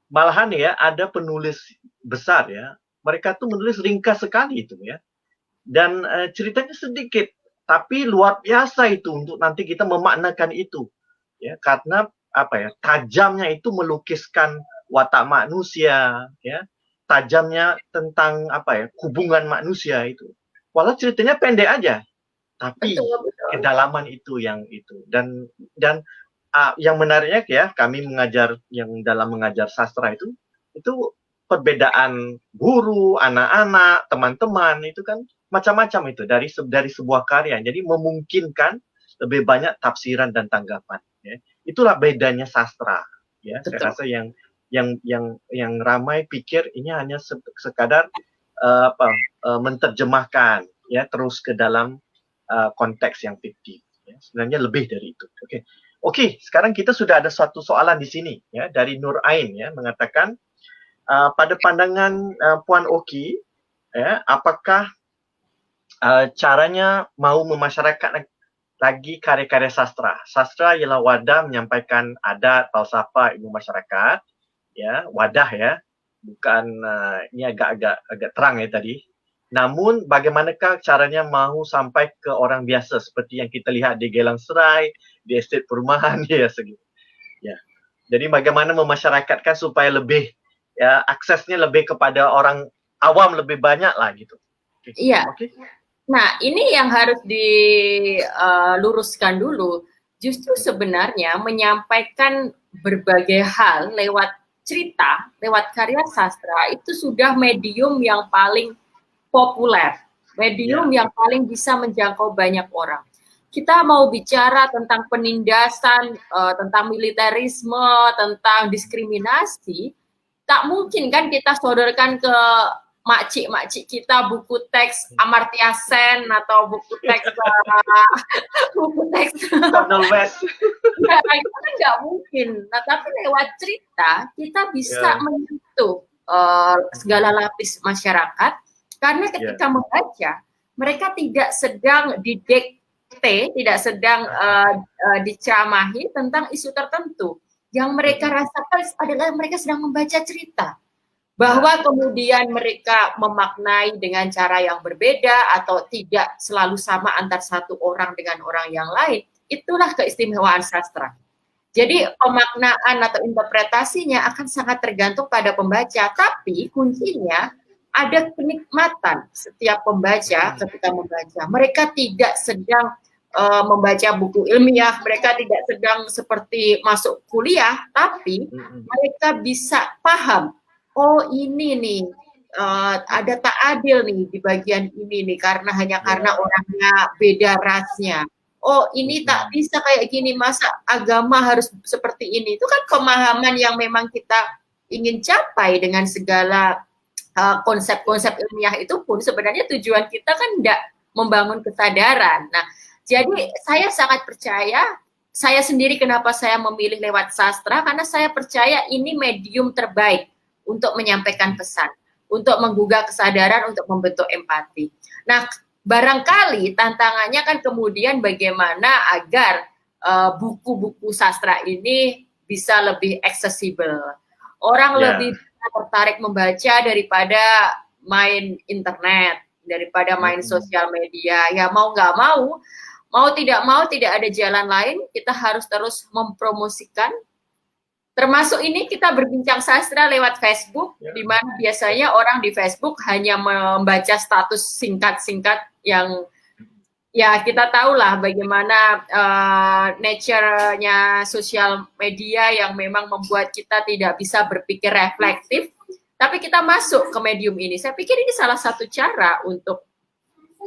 Malahan ya ada penulis besar ya, mereka tuh menulis ringkas sekali itu ya. Dan ceritanya sedikit tapi luar biasa itu untuk nanti kita memaknakan itu. Ya, karena tajamnya itu melukiskan watak manusia ya, tajamnya tentang hubungan manusia itu. Walau ceritanya pendek aja, tapi kedalaman itu yang itu. Dan yang menariknya ya, kami mengajar yang dalam mengajar sastra itu perbedaan guru, anak-anak, teman-teman itu kan macam-macam itu dari sebuah karya. Jadi memungkinkan lebih banyak tafsiran dan tanggapan ya. Itulah bedanya sastra ya. Betul. Saya rasa yang ramai pikir ini hanya sekadar menerjemahkan ya terus ke dalam konteks yang fiktif ya. Sebenarnya lebih dari itu. Oke, sekarang kita sudah ada suatu soalan di sini ya dari Nur Ain ya, mengatakan pada pandangan Puan Oki ya, apakah caranya mau memasyarakatkan lagi karya-karya sastra. Sastra ialah wadah menyampaikan adat, falsafah, ilmu masyarakat, ya, wadah ya. Bukan ini agak terang ya tadi. Namun bagaimanakah caranya mau sampai ke orang biasa seperti yang kita lihat di Gelang Serai, di estate perumahan ya segitu. Ya. Jadi bagaimana memasyarakatkan supaya lebih ya aksesnya lebih kepada orang awam lebih banyak lah gitu. Iya. Nah, ini yang harus diluruskan dulu. Justru sebenarnya menyampaikan berbagai hal lewat cerita, lewat karya sastra, itu sudah medium yang paling populer. Medium yang paling bisa menjangkau banyak orang. Kita mau bicara tentang penindasan, tentang militerisme, tentang diskriminasi, tak mungkin kan kita sodorkan ke makcik-makcik kita buku teks Amartya Sen atau buku teks Cornel West. Ya, itu kan nggak mungkin. Nah, tapi lewat cerita kita bisa menyentuh segala lapis masyarakat karena ketika membaca mereka tidak sedang didikte, tidak sedang dicamahi tentang isu tertentu. Yang mereka rasakan adalah mereka sedang membaca cerita. Bahwa kemudian mereka memaknai dengan cara yang berbeda atau tidak selalu sama antar satu orang dengan orang yang lain, itulah keistimewaan sastra. Jadi pemaknaan atau interpretasinya akan sangat tergantung pada pembaca, tapi kuncinya ada kenikmatan setiap pembaca ketika membaca. Mereka tidak sedang membaca buku ilmiah, mereka tidak sedang seperti masuk kuliah, tapi mereka bisa paham. Oh ini nih ada tak adil nih di bagian ini nih karena orangnya beda rasnya. Oh ini tak bisa kayak gini, masa agama harus seperti ini. Itu kan pemahaman yang memang kita ingin capai dengan segala konsep-konsep ilmiah itu pun sebenarnya tujuan kita kan tidak membangun kesadaran. Nah, jadi saya sangat percaya, saya sendiri kenapa saya memilih lewat sastra, karena saya percaya ini medium terbaik untuk menyampaikan pesan, untuk menggugah kesadaran, untuk membentuk empati. Nah, barangkali tantangannya kan kemudian bagaimana agar buku-buku sastra ini bisa lebih aksesibel. Orang lebih tertarik membaca daripada main internet, daripada main sosial media. Ya mau nggak mau, mau tidak ada jalan lain, kita harus terus mempromosikan. Termasuk ini kita berbincang sastra lewat Facebook, di mana biasanya orang di Facebook hanya membaca status singkat-singkat yang ya kita tahulah bagaimana nature-nya sosial media yang memang membuat kita tidak bisa berpikir reflektif, tapi kita masuk ke medium ini. Saya pikir ini salah satu cara untuk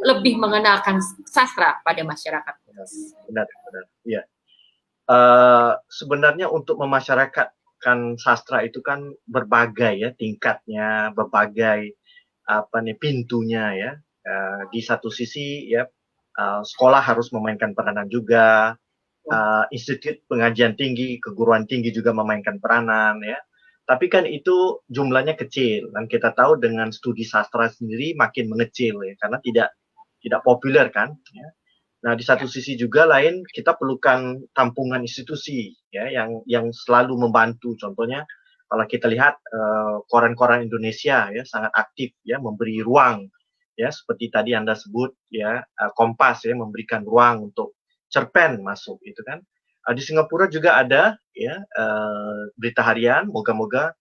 lebih mengenalkan sastra pada masyarakat. Benar. Iya. Sebenarnya untuk memasyarakatkan sastra itu kan berbagai ya tingkatnya, berbagai pintunya ya. Di satu sisi ya sekolah harus memainkan peranan juga, institut pengajian tinggi, keguruan tinggi juga memainkan peranan ya. Tapi kan itu jumlahnya kecil dan kita tahu dengan studi sastra sendiri makin mengecil ya karena tidak populer kan ya. Nah, di satu sisi juga lain kita perlukan tampungan institusi ya yang selalu membantu. Contohnya kalau kita lihat koran-koran Indonesia ya sangat aktif ya memberi ruang ya seperti tadi Anda sebut ya Kompas ya memberikan ruang untuk cerpen masuk itu kan. Di Singapura juga ada ya berita harian, moga-moga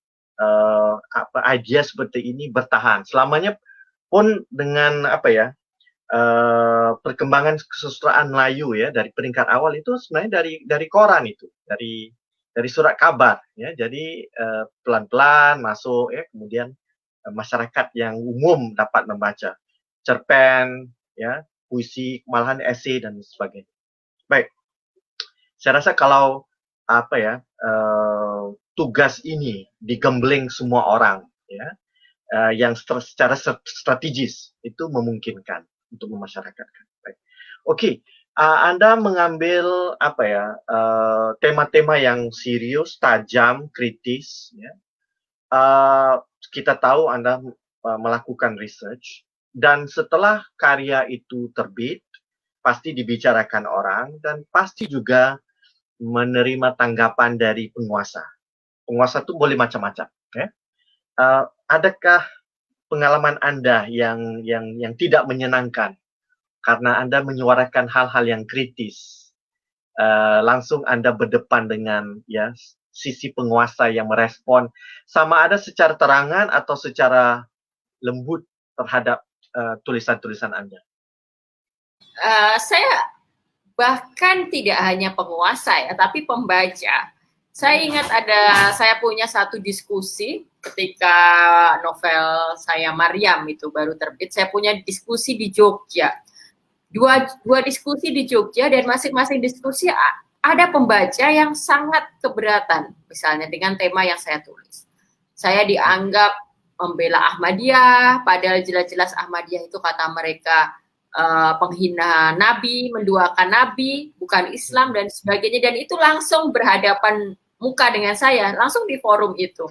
idea seperti ini bertahan. Selamanya pun dengan perkembangan kesusastraan Melayu ya dari peringkat awal itu sebenarnya dari koran itu, dari surat kabar ya. Jadi pelan-pelan masuk ya kemudian masyarakat yang umum dapat membaca cerpen ya, puisi, malahan esai dan sebagainya. Baik. Saya rasa kalau tugas ini digembleng semua orang ya yang secara strategis itu memungkinkan untuk memasyarakatkan. Baik. Oke, Anda mengambil tema-tema yang serius, tajam, kritis ya. Kita tahu Anda melakukan research dan setelah karya itu terbit pasti dibicarakan orang dan pasti juga menerima tanggapan dari penguasa. Penguasa itu boleh macam-macam. Ya. Adakah pengalaman Anda yang tidak menyenangkan karena Anda menyuarakan hal-hal yang kritis? Langsung Anda berdepan dengan ya sisi penguasa yang merespon, sama ada secara terangan atau secara lembut terhadap tulisan-tulisan Anda? Saya bahkan tidak hanya penguasa ya, tapi pembaca. Saya ingat saya punya satu diskusi ketika novel saya Maryam itu baru terbit. Saya punya diskusi di Jogja. Dua diskusi di Jogja dan masing-masing diskusi ada pembaca yang sangat keberatan, misalnya dengan tema yang saya tulis. Saya dianggap membela Ahmadiyah, padahal jelas-jelas Ahmadiyah itu kata mereka penghina Nabi, menduakan Nabi, bukan Islam dan sebagainya, dan itu langsung berhadapan muka dengan saya, langsung di forum itu.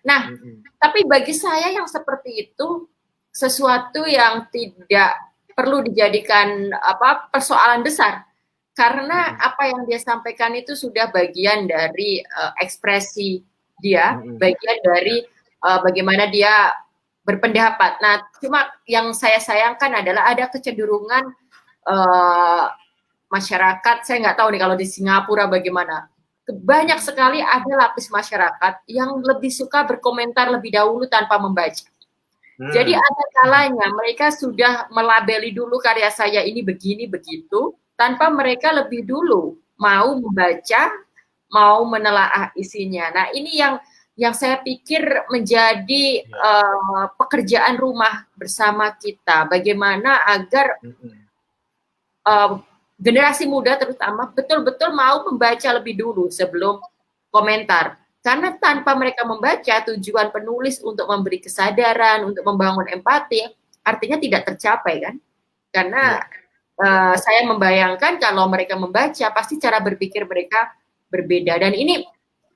Nah, tapi bagi saya yang seperti itu sesuatu yang tidak perlu dijadikan persoalan besar, karena apa yang dia sampaikan itu sudah bagian dari ekspresi dia, bagian dari bagaimana dia berpendapat. Nah, cuma yang saya sayangkan adalah ada kecenderungan masyarakat, saya nggak tahu nih kalau di Singapura bagaimana, banyak sekali ada lapis masyarakat yang lebih suka berkomentar lebih dahulu tanpa membaca. Jadi ada kalanya mereka sudah melabeli dulu karya saya ini begini begitu, tanpa mereka lebih dulu mau membaca, mau menelaah isinya. Nah, ini yang saya pikir menjadi pekerjaan rumah bersama kita. Bagaimana agar generasi muda terutama betul-betul mau membaca lebih dulu sebelum komentar. Karena tanpa mereka membaca, tujuan penulis untuk memberi kesadaran, untuk membangun empati, artinya tidak tercapai kan? Karena saya membayangkan kalau mereka membaca, pasti cara berpikir mereka berbeda. Dan ini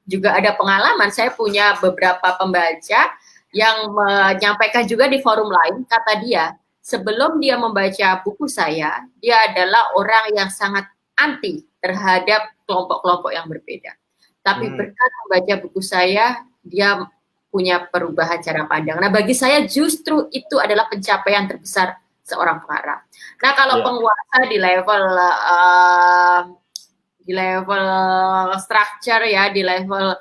juga ada pengalaman, saya punya beberapa pembaca yang menyampaikan juga di forum lain, kata dia, sebelum dia membaca buku saya, dia adalah orang yang sangat anti terhadap kelompok-kelompok yang berbeda. Tapi berkat membaca buku saya, dia punya perubahan cara pandang. Nah, bagi saya justru itu adalah pencapaian terbesar seorang pengarang. Nah, kalau penguasa di level structure ya, di level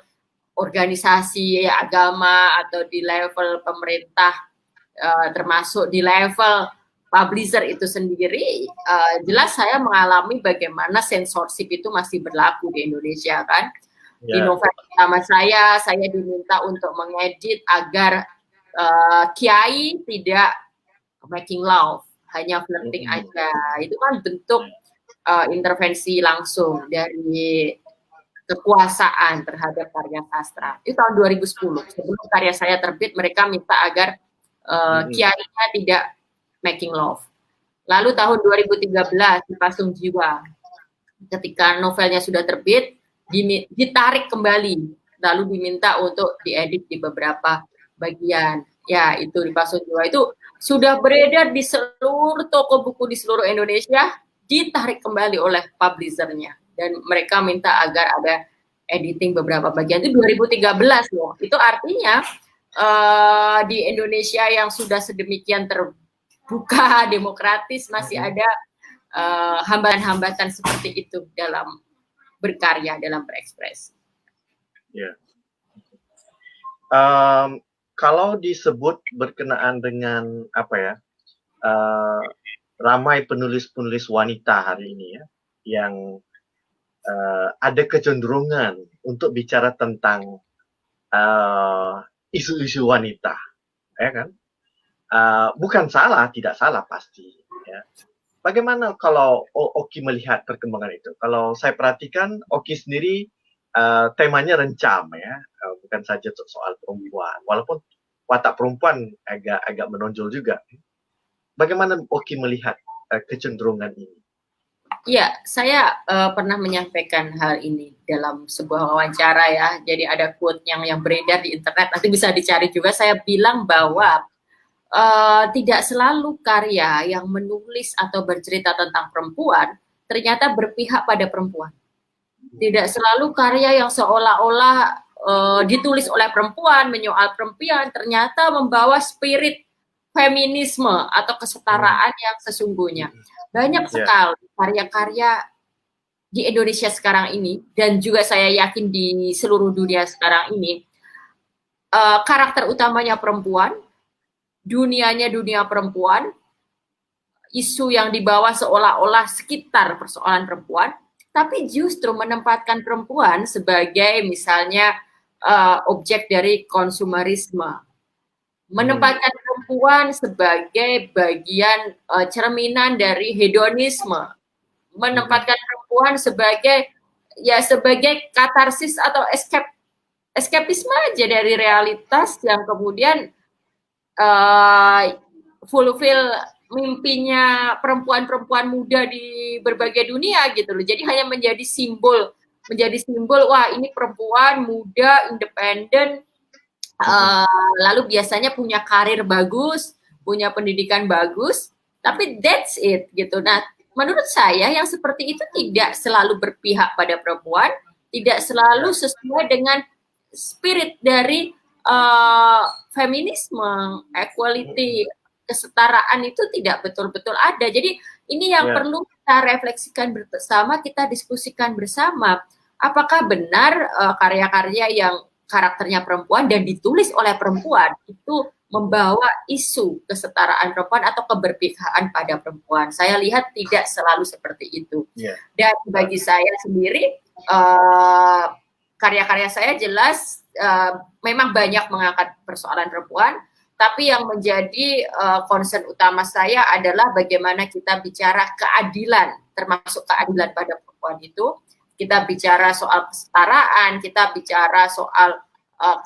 organisasi agama atau di level pemerintah, termasuk di level publisher itu sendiri, jelas saya mengalami bagaimana censorship itu masih berlaku di Indonesia kan. Di novel pertama saya diminta untuk mengedit agar kiai tidak making love, hanya flirting aja. Itu kan bentuk intervensi langsung dari kekuasaan terhadap karya sastra. Itu tahun 2010. Sebelum karya saya terbit, mereka minta agar kiainya tidak making love. Lalu tahun 2013 di Pasung Jiwa, ketika novelnya sudah terbit, ditarik kembali, lalu diminta untuk diedit di beberapa bagian. Ya, itu di Pasung Jiwa itu sudah beredar di seluruh toko buku di seluruh Indonesia, ditarik kembali oleh publishernya. Dan mereka minta agar ada editing beberapa bagian. Itu 2013 loh. Itu artinya di Indonesia yang sudah sedemikian terbuka, demokratis, masih ada hambatan-hambatan seperti itu dalam berkarya, dalam berekspresi. Kalau disebut berkenaan dengan ramai penulis-penulis wanita hari ini ya, yang ada kecenderungan untuk bicara tentang isu-isu wanita, ya kan? Bukan salah, tidak salah pasti. Ya. Bagaimana kalau Oki melihat perkembangan itu? Kalau saya perhatikan, Oki sendiri temanya rencam ya, bukan saja soal perempuan, walaupun watak perempuan agak menonjol juga. Bagaimana Oki melihat kecenderungan ini? Ya, saya pernah menyampaikan hal ini dalam sebuah wawancara ya. Jadi ada quote yang beredar di internet, nanti bisa dicari juga. Saya bilang bahwa tidak selalu karya yang menulis atau bercerita tentang perempuan ternyata berpihak pada perempuan. Tidak selalu karya yang seolah-olah ditulis oleh perempuan, menyoal perempuan, ternyata membawa spirit feminisme atau kesetaraan yang sesungguhnya. Banyak sekali karya-karya di Indonesia sekarang ini, dan juga saya yakin di seluruh dunia sekarang ini, karakter utamanya perempuan, dunianya dunia perempuan, isu yang dibawa seolah-olah sekitar persoalan perempuan, tapi justru menempatkan perempuan sebagai misalnya objek dari konsumerisme, menempatkan perempuan sebagai bagian cerminan dari hedonisme, menempatkan perempuan sebagai katarsis atau escapisme aja dari realitas yang kemudian fulfill mimpinya perempuan-perempuan muda di berbagai dunia gitu loh. Jadi hanya menjadi simbol wah ini perempuan muda independen, lalu biasanya punya karir bagus, punya pendidikan bagus, tapi that's it gitu. Nah, menurut saya yang seperti itu tidak selalu berpihak pada perempuan, tidak selalu sesuai dengan spirit dari feminisme, equality, kesetaraan itu tidak betul-betul ada. Jadi ini yang perlu kita refleksikan bersama, kita diskusikan bersama. Apakah benar karya-karya yang karakternya perempuan dan ditulis oleh perempuan itu membawa isu kesetaraan perempuan atau keberpihakan pada perempuan? Saya lihat tidak selalu seperti itu. Dan bagi saya sendiri, karya-karya saya jelas memang banyak mengangkat persoalan perempuan, tapi yang menjadi concern utama saya adalah bagaimana kita bicara keadilan, termasuk keadilan pada perempuan itu kita bicara soal kesetaraan, kita bicara soal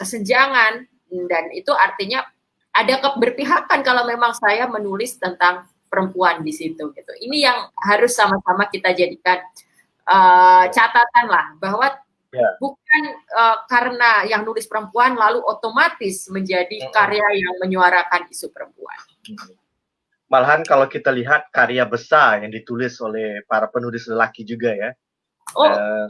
kesenjangan, dan itu artinya ada keberpihakan kalau memang saya menulis tentang perempuan di situ gitu. Ini yang harus sama-sama kita jadikan catatan lah, bahwa bukan karena yang nulis perempuan lalu otomatis menjadi karya yang menyuarakan isu perempuan. Malahan kalau kita lihat karya besar yang ditulis oleh para penulis lelaki juga ya,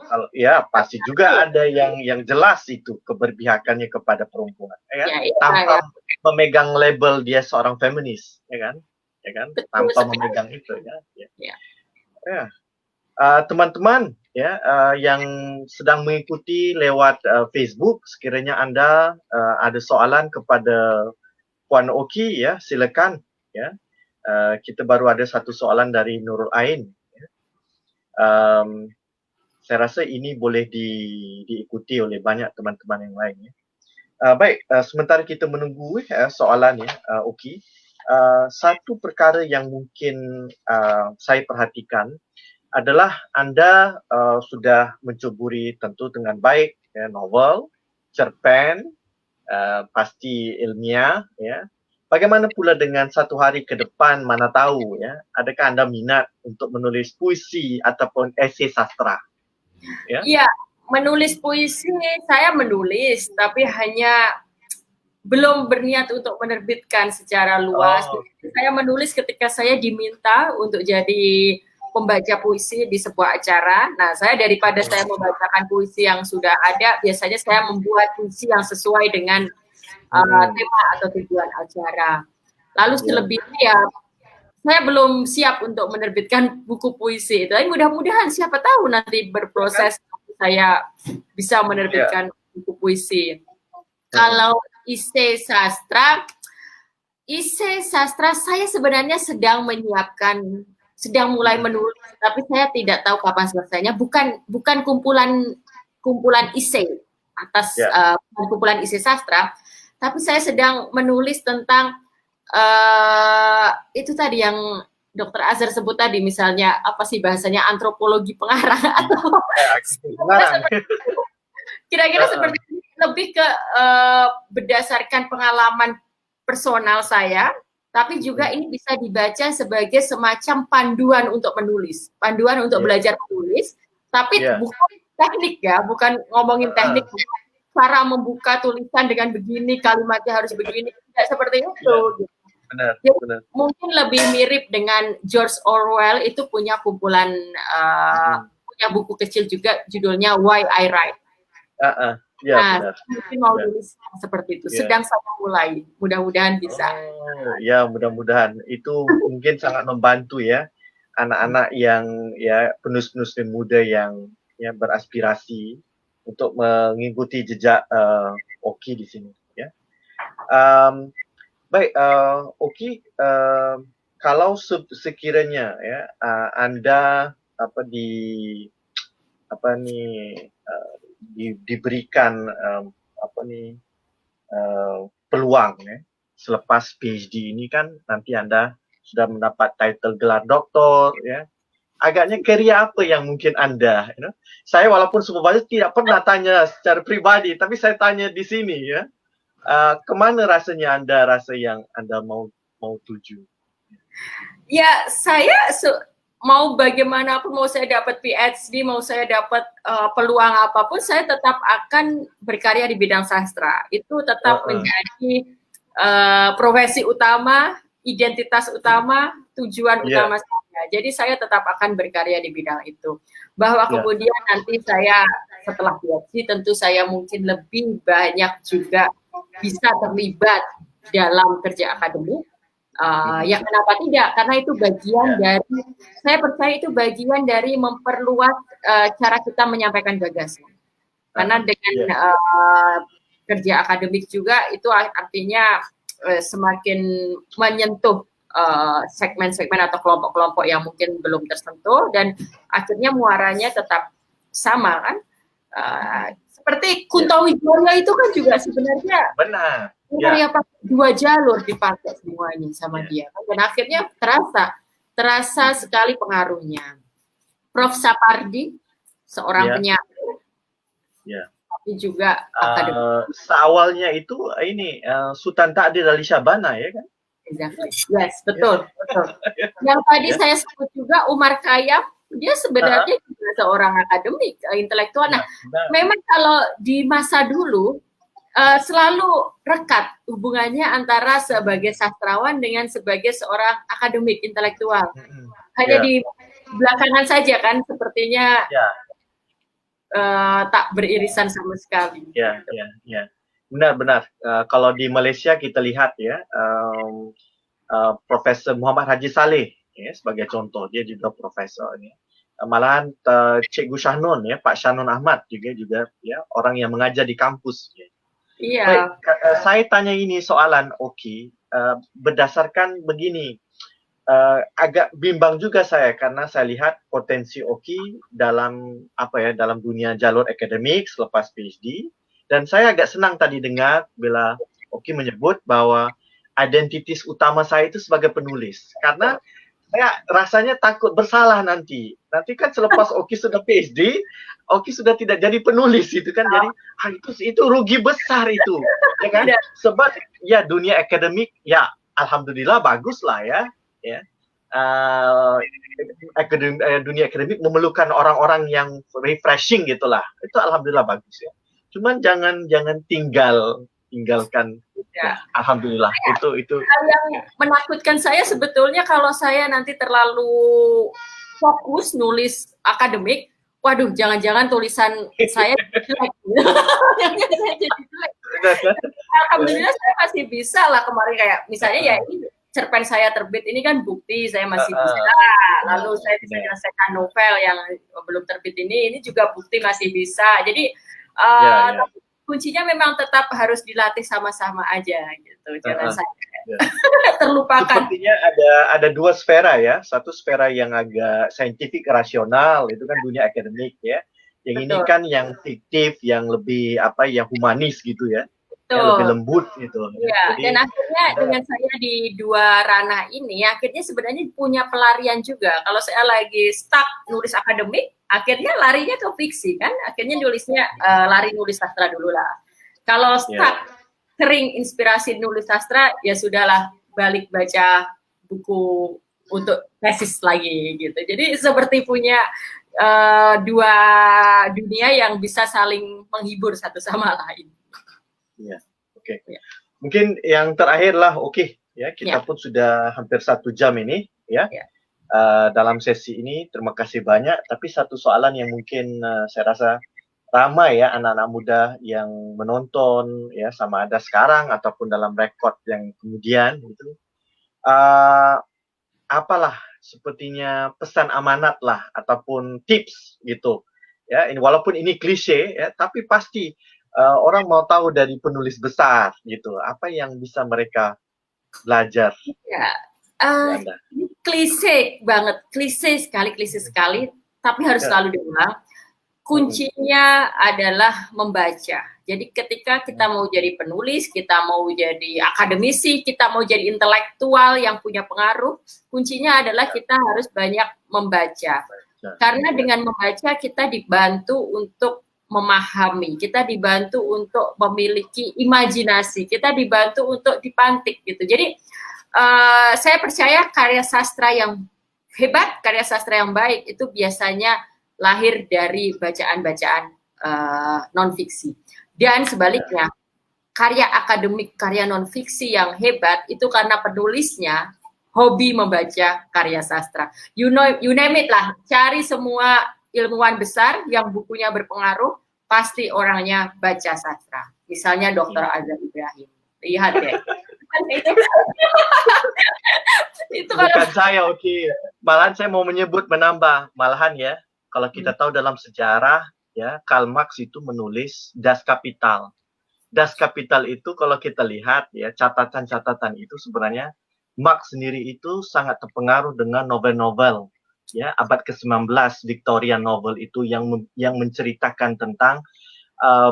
kalau ya pasti juga ada yang jelas itu keberpihakannya kepada perempuan, ya kan? Tanpa memegang label dia seorang feminis, ya kan? Betul, tanpa memegang itu, ya. Teman-teman ya yang sedang mengikuti lewat Facebook, sekiranya Anda ada soalan kepada Puan Oki, ya silakan ya. Kita baru ada satu soalan dari Nurul Ain. Ya. Saya rasa ini boleh diikuti oleh banyak teman-teman yang lain. Ya. Baik, sementara kita menunggu soalannya, Oki. Satu perkara yang mungkin saya perhatikan adalah Anda sudah mencuburi tentu dengan baik ya, novel, cerpen, pasti ilmiah, ya. Bagaimana pula dengan satu hari ke depan, mana tahu ya, adakah Anda minat untuk menulis puisi ataupun esei sastra? Iya, menulis puisi saya menulis, tapi hanya belum berniat untuk menerbitkan secara luas. Saya menulis ketika saya diminta untuk jadi pembaca puisi di sebuah acara. Nah, saya daripada saya membacakan puisi yang sudah ada, biasanya saya membuat puisi yang sesuai dengan tema atau tujuan acara. Lalu selebihnya ya, saya belum siap untuk menerbitkan buku puisi itu. Tapi mudah-mudahan siapa tahu nanti berproses saya bisa menerbitkan buku puisi. Kalau esei sastra saya sebenarnya sedang menyiapkan, sedang mulai menulis, tapi saya tidak tahu kapan selesainya. Bukan kumpulan esei atas kumpulan esei sastra, tapi saya sedang menulis tentang itu tadi yang Dr. Azhar sebut tadi, misalnya apa sih bahasanya, antropologi pengarang atau kira-kira seperti ini, lebih ke berdasarkan pengalaman personal saya, tapi juga ini bisa dibaca sebagai semacam panduan untuk menulis, panduan untuk belajar menulis, tapi bukan teknik ya, bukan ngomongin teknik, cara membuka tulisan dengan begini, kalimatnya harus begini, tidak seperti itu. Benar, jadi, benar. Mungkin lebih mirip dengan George Orwell, itu punya kumpulan, punya buku kecil juga, judulnya Why I Write. Benar. Mungkin mau tulis seperti itu. Sedang saya mulai, mudah-mudahan bisa. Ya, mudah-mudahan itu mungkin sangat membantu ya anak-anak yang ya penulis-penulis muda yang ya beraspirasi untuk mengikuti jejak Oki di sini ya. Baik, Oki, kalau sekiranya ya Anda diberikan peluang ya selepas PhD ini, kan nanti Anda sudah mendapat title gelar doktor ya. Agaknya karya apa yang mungkin Anda, saya walaupun supervisor tidak pernah tanya secara pribadi, tapi saya tanya di sini ya, kemana rasanya Anda rasa yang Anda mau tuju? Ya, saya mau bagaimanapun, mau saya dapat PhD, mau saya dapat peluang apapun, saya tetap akan berkarya di bidang sastra. Itu tetap menjadi profesi utama, identitas utama, tujuan utama saya. Jadi saya tetap akan berkarya di bidang itu. Bahwa kemudian nanti saya setelah PhD, tentu saya mungkin lebih banyak juga bisa terlibat dalam kerja akademik. Ya kenapa tidak? Karena itu bagian dari, saya percaya itu bagian dari memperluas cara kita menyampaikan gagasan. Karena dengan kerja akademik juga itu artinya semakin menyentuh segmen-segmen atau kelompok-kelompok yang mungkin belum tersentuh, dan akhirnya muaranya tetap sama kan. Seperti Kunto Wijoyo itu kan juga sebenarnya benar. Ya, dua jalur dipakai semuanya sama dia, dan akhirnya terasa sekali pengaruhnya. Prof. Sapardi, seorang Ya. penyair, Ya. tapi juga akademik. Seawalnya itu ini Sultan Takdir Ali Syabana ya kan? Exactly. Yes, betul, betul. Yang tadi Ya. saya sebut juga Umar Khayyam, dia sebenarnya juga seorang akademik, intelektual. Nah, memang kalau di masa dulu selalu rekat hubungannya antara sebagai sastrawan dengan sebagai seorang akademik intelektual. Hanya di belakangan saja kan sepertinya tak beririsan sama sekali. Ya. Benar. Kalau di Malaysia kita lihat ya, Profesor Muhammad Haji Saleh ya, sebagai contoh, dia juga profesor ya. Malahan Cikgu Syahnun ya, Pak Syahnun Ahmad juga ya, orang yang mengajar di kampus ya. Iya. Baik, saya tanya ini soalan Oki, berdasarkan begini, agak bimbang juga saya karena saya lihat potensi Oki dalam dalam dunia jalur akademik selepas PhD, dan saya agak senang tadi dengar bila Oki menyebut bahwa identitas utama saya itu sebagai penulis, karena saya rasanya takut bersalah nanti kan selepas Oki sudah PhD, Oki sudah tidak jadi penulis itu kan, jadi itu rugi besar itu, ya kan? Sebab ya dunia akademik ya alhamdulillah bagus lah ya. Dunia akademik memerlukan orang-orang yang refreshing gitulah, itu alhamdulillah bagus ya. Cuman jangan tinggalkan. Ya, alhamdulillah itu. Hal yang menakutkan saya sebetulnya kalau saya nanti terlalu fokus nulis akademik, waduh, jangan-jangan tulisan saya jelek. Saya jadi jelek. Alhamdulillah saya masih bisa lah kemarin, kayak misalnya ya ini cerpen saya terbit ini kan bukti saya masih bisa. Lalu saya bisa menyelesaikan novel yang belum terbit ini juga bukti masih bisa. Jadi kuncinya memang tetap harus dilatih sama-sama aja gitu. Jangan sampai terlupakan. Sepertinya ada dua sfera ya. Satu sfera yang agak saintifik rasional, itu kan dunia akademik ya. Yang ini kan yang fiktif, yang lebih yang humanis gitu ya. Yang lebih lembut gitu. Ya. Jadi, dan akhirnya dengan saya di dua ranah ini, akhirnya sebenarnya punya pelarian juga. Kalau saya lagi stuck nulis akademik, akhirnya larinya ke fiksi kan. Akhirnya nulisnya lari nulis sastra dulu lah. Kalau stuck kering inspirasi nulis sastra, ya sudahlah balik baca buku untuk tesis lagi gitu. Jadi seperti punya dua dunia yang bisa saling menghibur satu sama lain. Ya, oke. Mungkin yang terakhir lah, ya, kita pun sudah hampir 1 jam ini, ya. Dalam sesi ini, terima kasih banyak. Tapi satu soalan yang mungkin saya rasa ramai ya anak-anak muda yang menonton, ya, sama ada sekarang ataupun dalam rekod yang kemudian, gitu. Apalah sepertinya pesan amanat lah ataupun tips gitu, ya. Walaupun ini klise, ya, tapi pasti orang mau tahu dari penulis besar gitu, apa yang bisa mereka belajar. Ya, klise banget, klise sekali, tapi harus selalu diulang. Kuncinya adalah membaca. Jadi ketika kita mau jadi penulis, kita mau jadi akademisi, kita mau jadi intelektual yang punya pengaruh, kuncinya adalah kita harus banyak membaca. Karena dengan membaca kita dibantu untuk memahami, kita dibantu untuk memiliki imajinasi, kita dibantu untuk dipantik gitu. Jadi saya percaya karya sastra yang hebat, karya sastra yang baik itu biasanya lahir dari bacaan-bacaan non-fiksi. Dan sebaliknya, karya akademik, karya non-fiksi yang hebat itu karena penulisnya hobi membaca karya sastra. You name it lah, cari semua ilmuwan besar yang bukunya berpengaruh, pasti orangnya baca sastra. Misalnya Dr. Azhar Ibrahim. Lihat deh. Itu bukan saya, malahan saya mau menambah, malahan ya, kalau kita tahu dalam sejarah, ya, Karl Marx itu menulis Das Kapital. Das Kapital itu kalau kita lihat ya, catatan-catatan itu sebenarnya Marx sendiri itu sangat terpengaruh dengan novel-novel ya abad ke-19, Victorian novel itu yang menceritakan tentang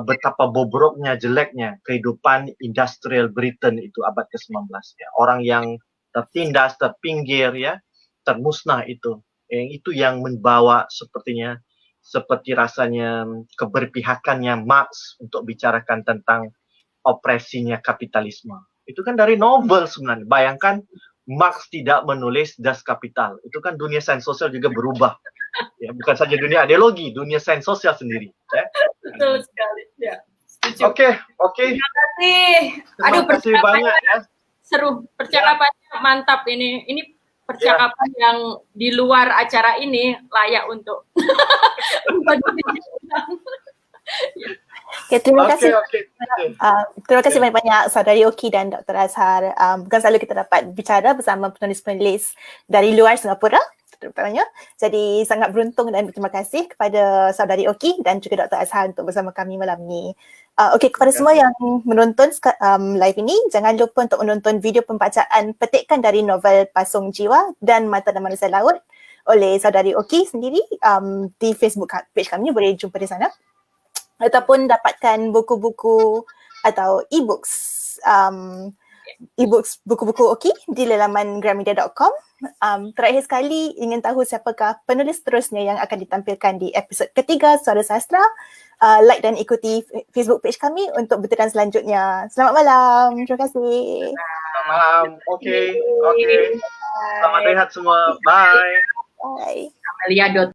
betapa bobroknya, jeleknya kehidupan industrial Britain itu abad ke-19 ya. Orang yang tertindas, terpinggir ya, termusnah itu. Itu yang membawa sepertinya seperti rasanya keberpihakannya Marx untuk bicarakan tentang opresinya kapitalisme. Itu kan dari novel sebenarnya. Bayangkan Marx tidak menulis Das Kapital. Itu kan dunia sains sosial juga berubah. Ya, bukan saja dunia ideologi, dunia sains sosial sendiri. Ya. Betul sekali. Ya, setuju. Oke. Terima kasih. Aduh, Terima kasih banyak ya. Seru. Percakapannya mantap ini. Ini percakapan yang di luar acara ini layak untuk Okay, terima kasih. Okey. Terima kasih banyak-banyak Saudari Oki dan Dr. Azhar. Bukan selalu kita dapat bicara bersama penulis-penulis dari luar Singapura terutamanya. Jadi sangat beruntung dan berterima kasih kepada Saudari Oki dan juga Dr. Azhar untuk bersama kami malam ni. Okey, kepada semua yang menonton live ini, jangan lupa untuk menonton video pembacaan petikan dari novel Pasung Jiwa dan Mata dan Manusia Laut oleh Saudari Oki sendiri di Facebook page kami, boleh jumpa di sana. Ataupun dapatkan buku-buku atau e-books buku-buku Oki di laman gramedia.com. Terakhir sekali ingin tahu siapakah penulis terusnya yang akan ditampilkan di episod ketiga Suara Sastra. Like dan ikuti Facebook page kami untuk butiran selanjutnya. Selamat malam. Terima kasih. Selamat malam. Okey. Selamat rehat semua. Bye. Bye. Amelia.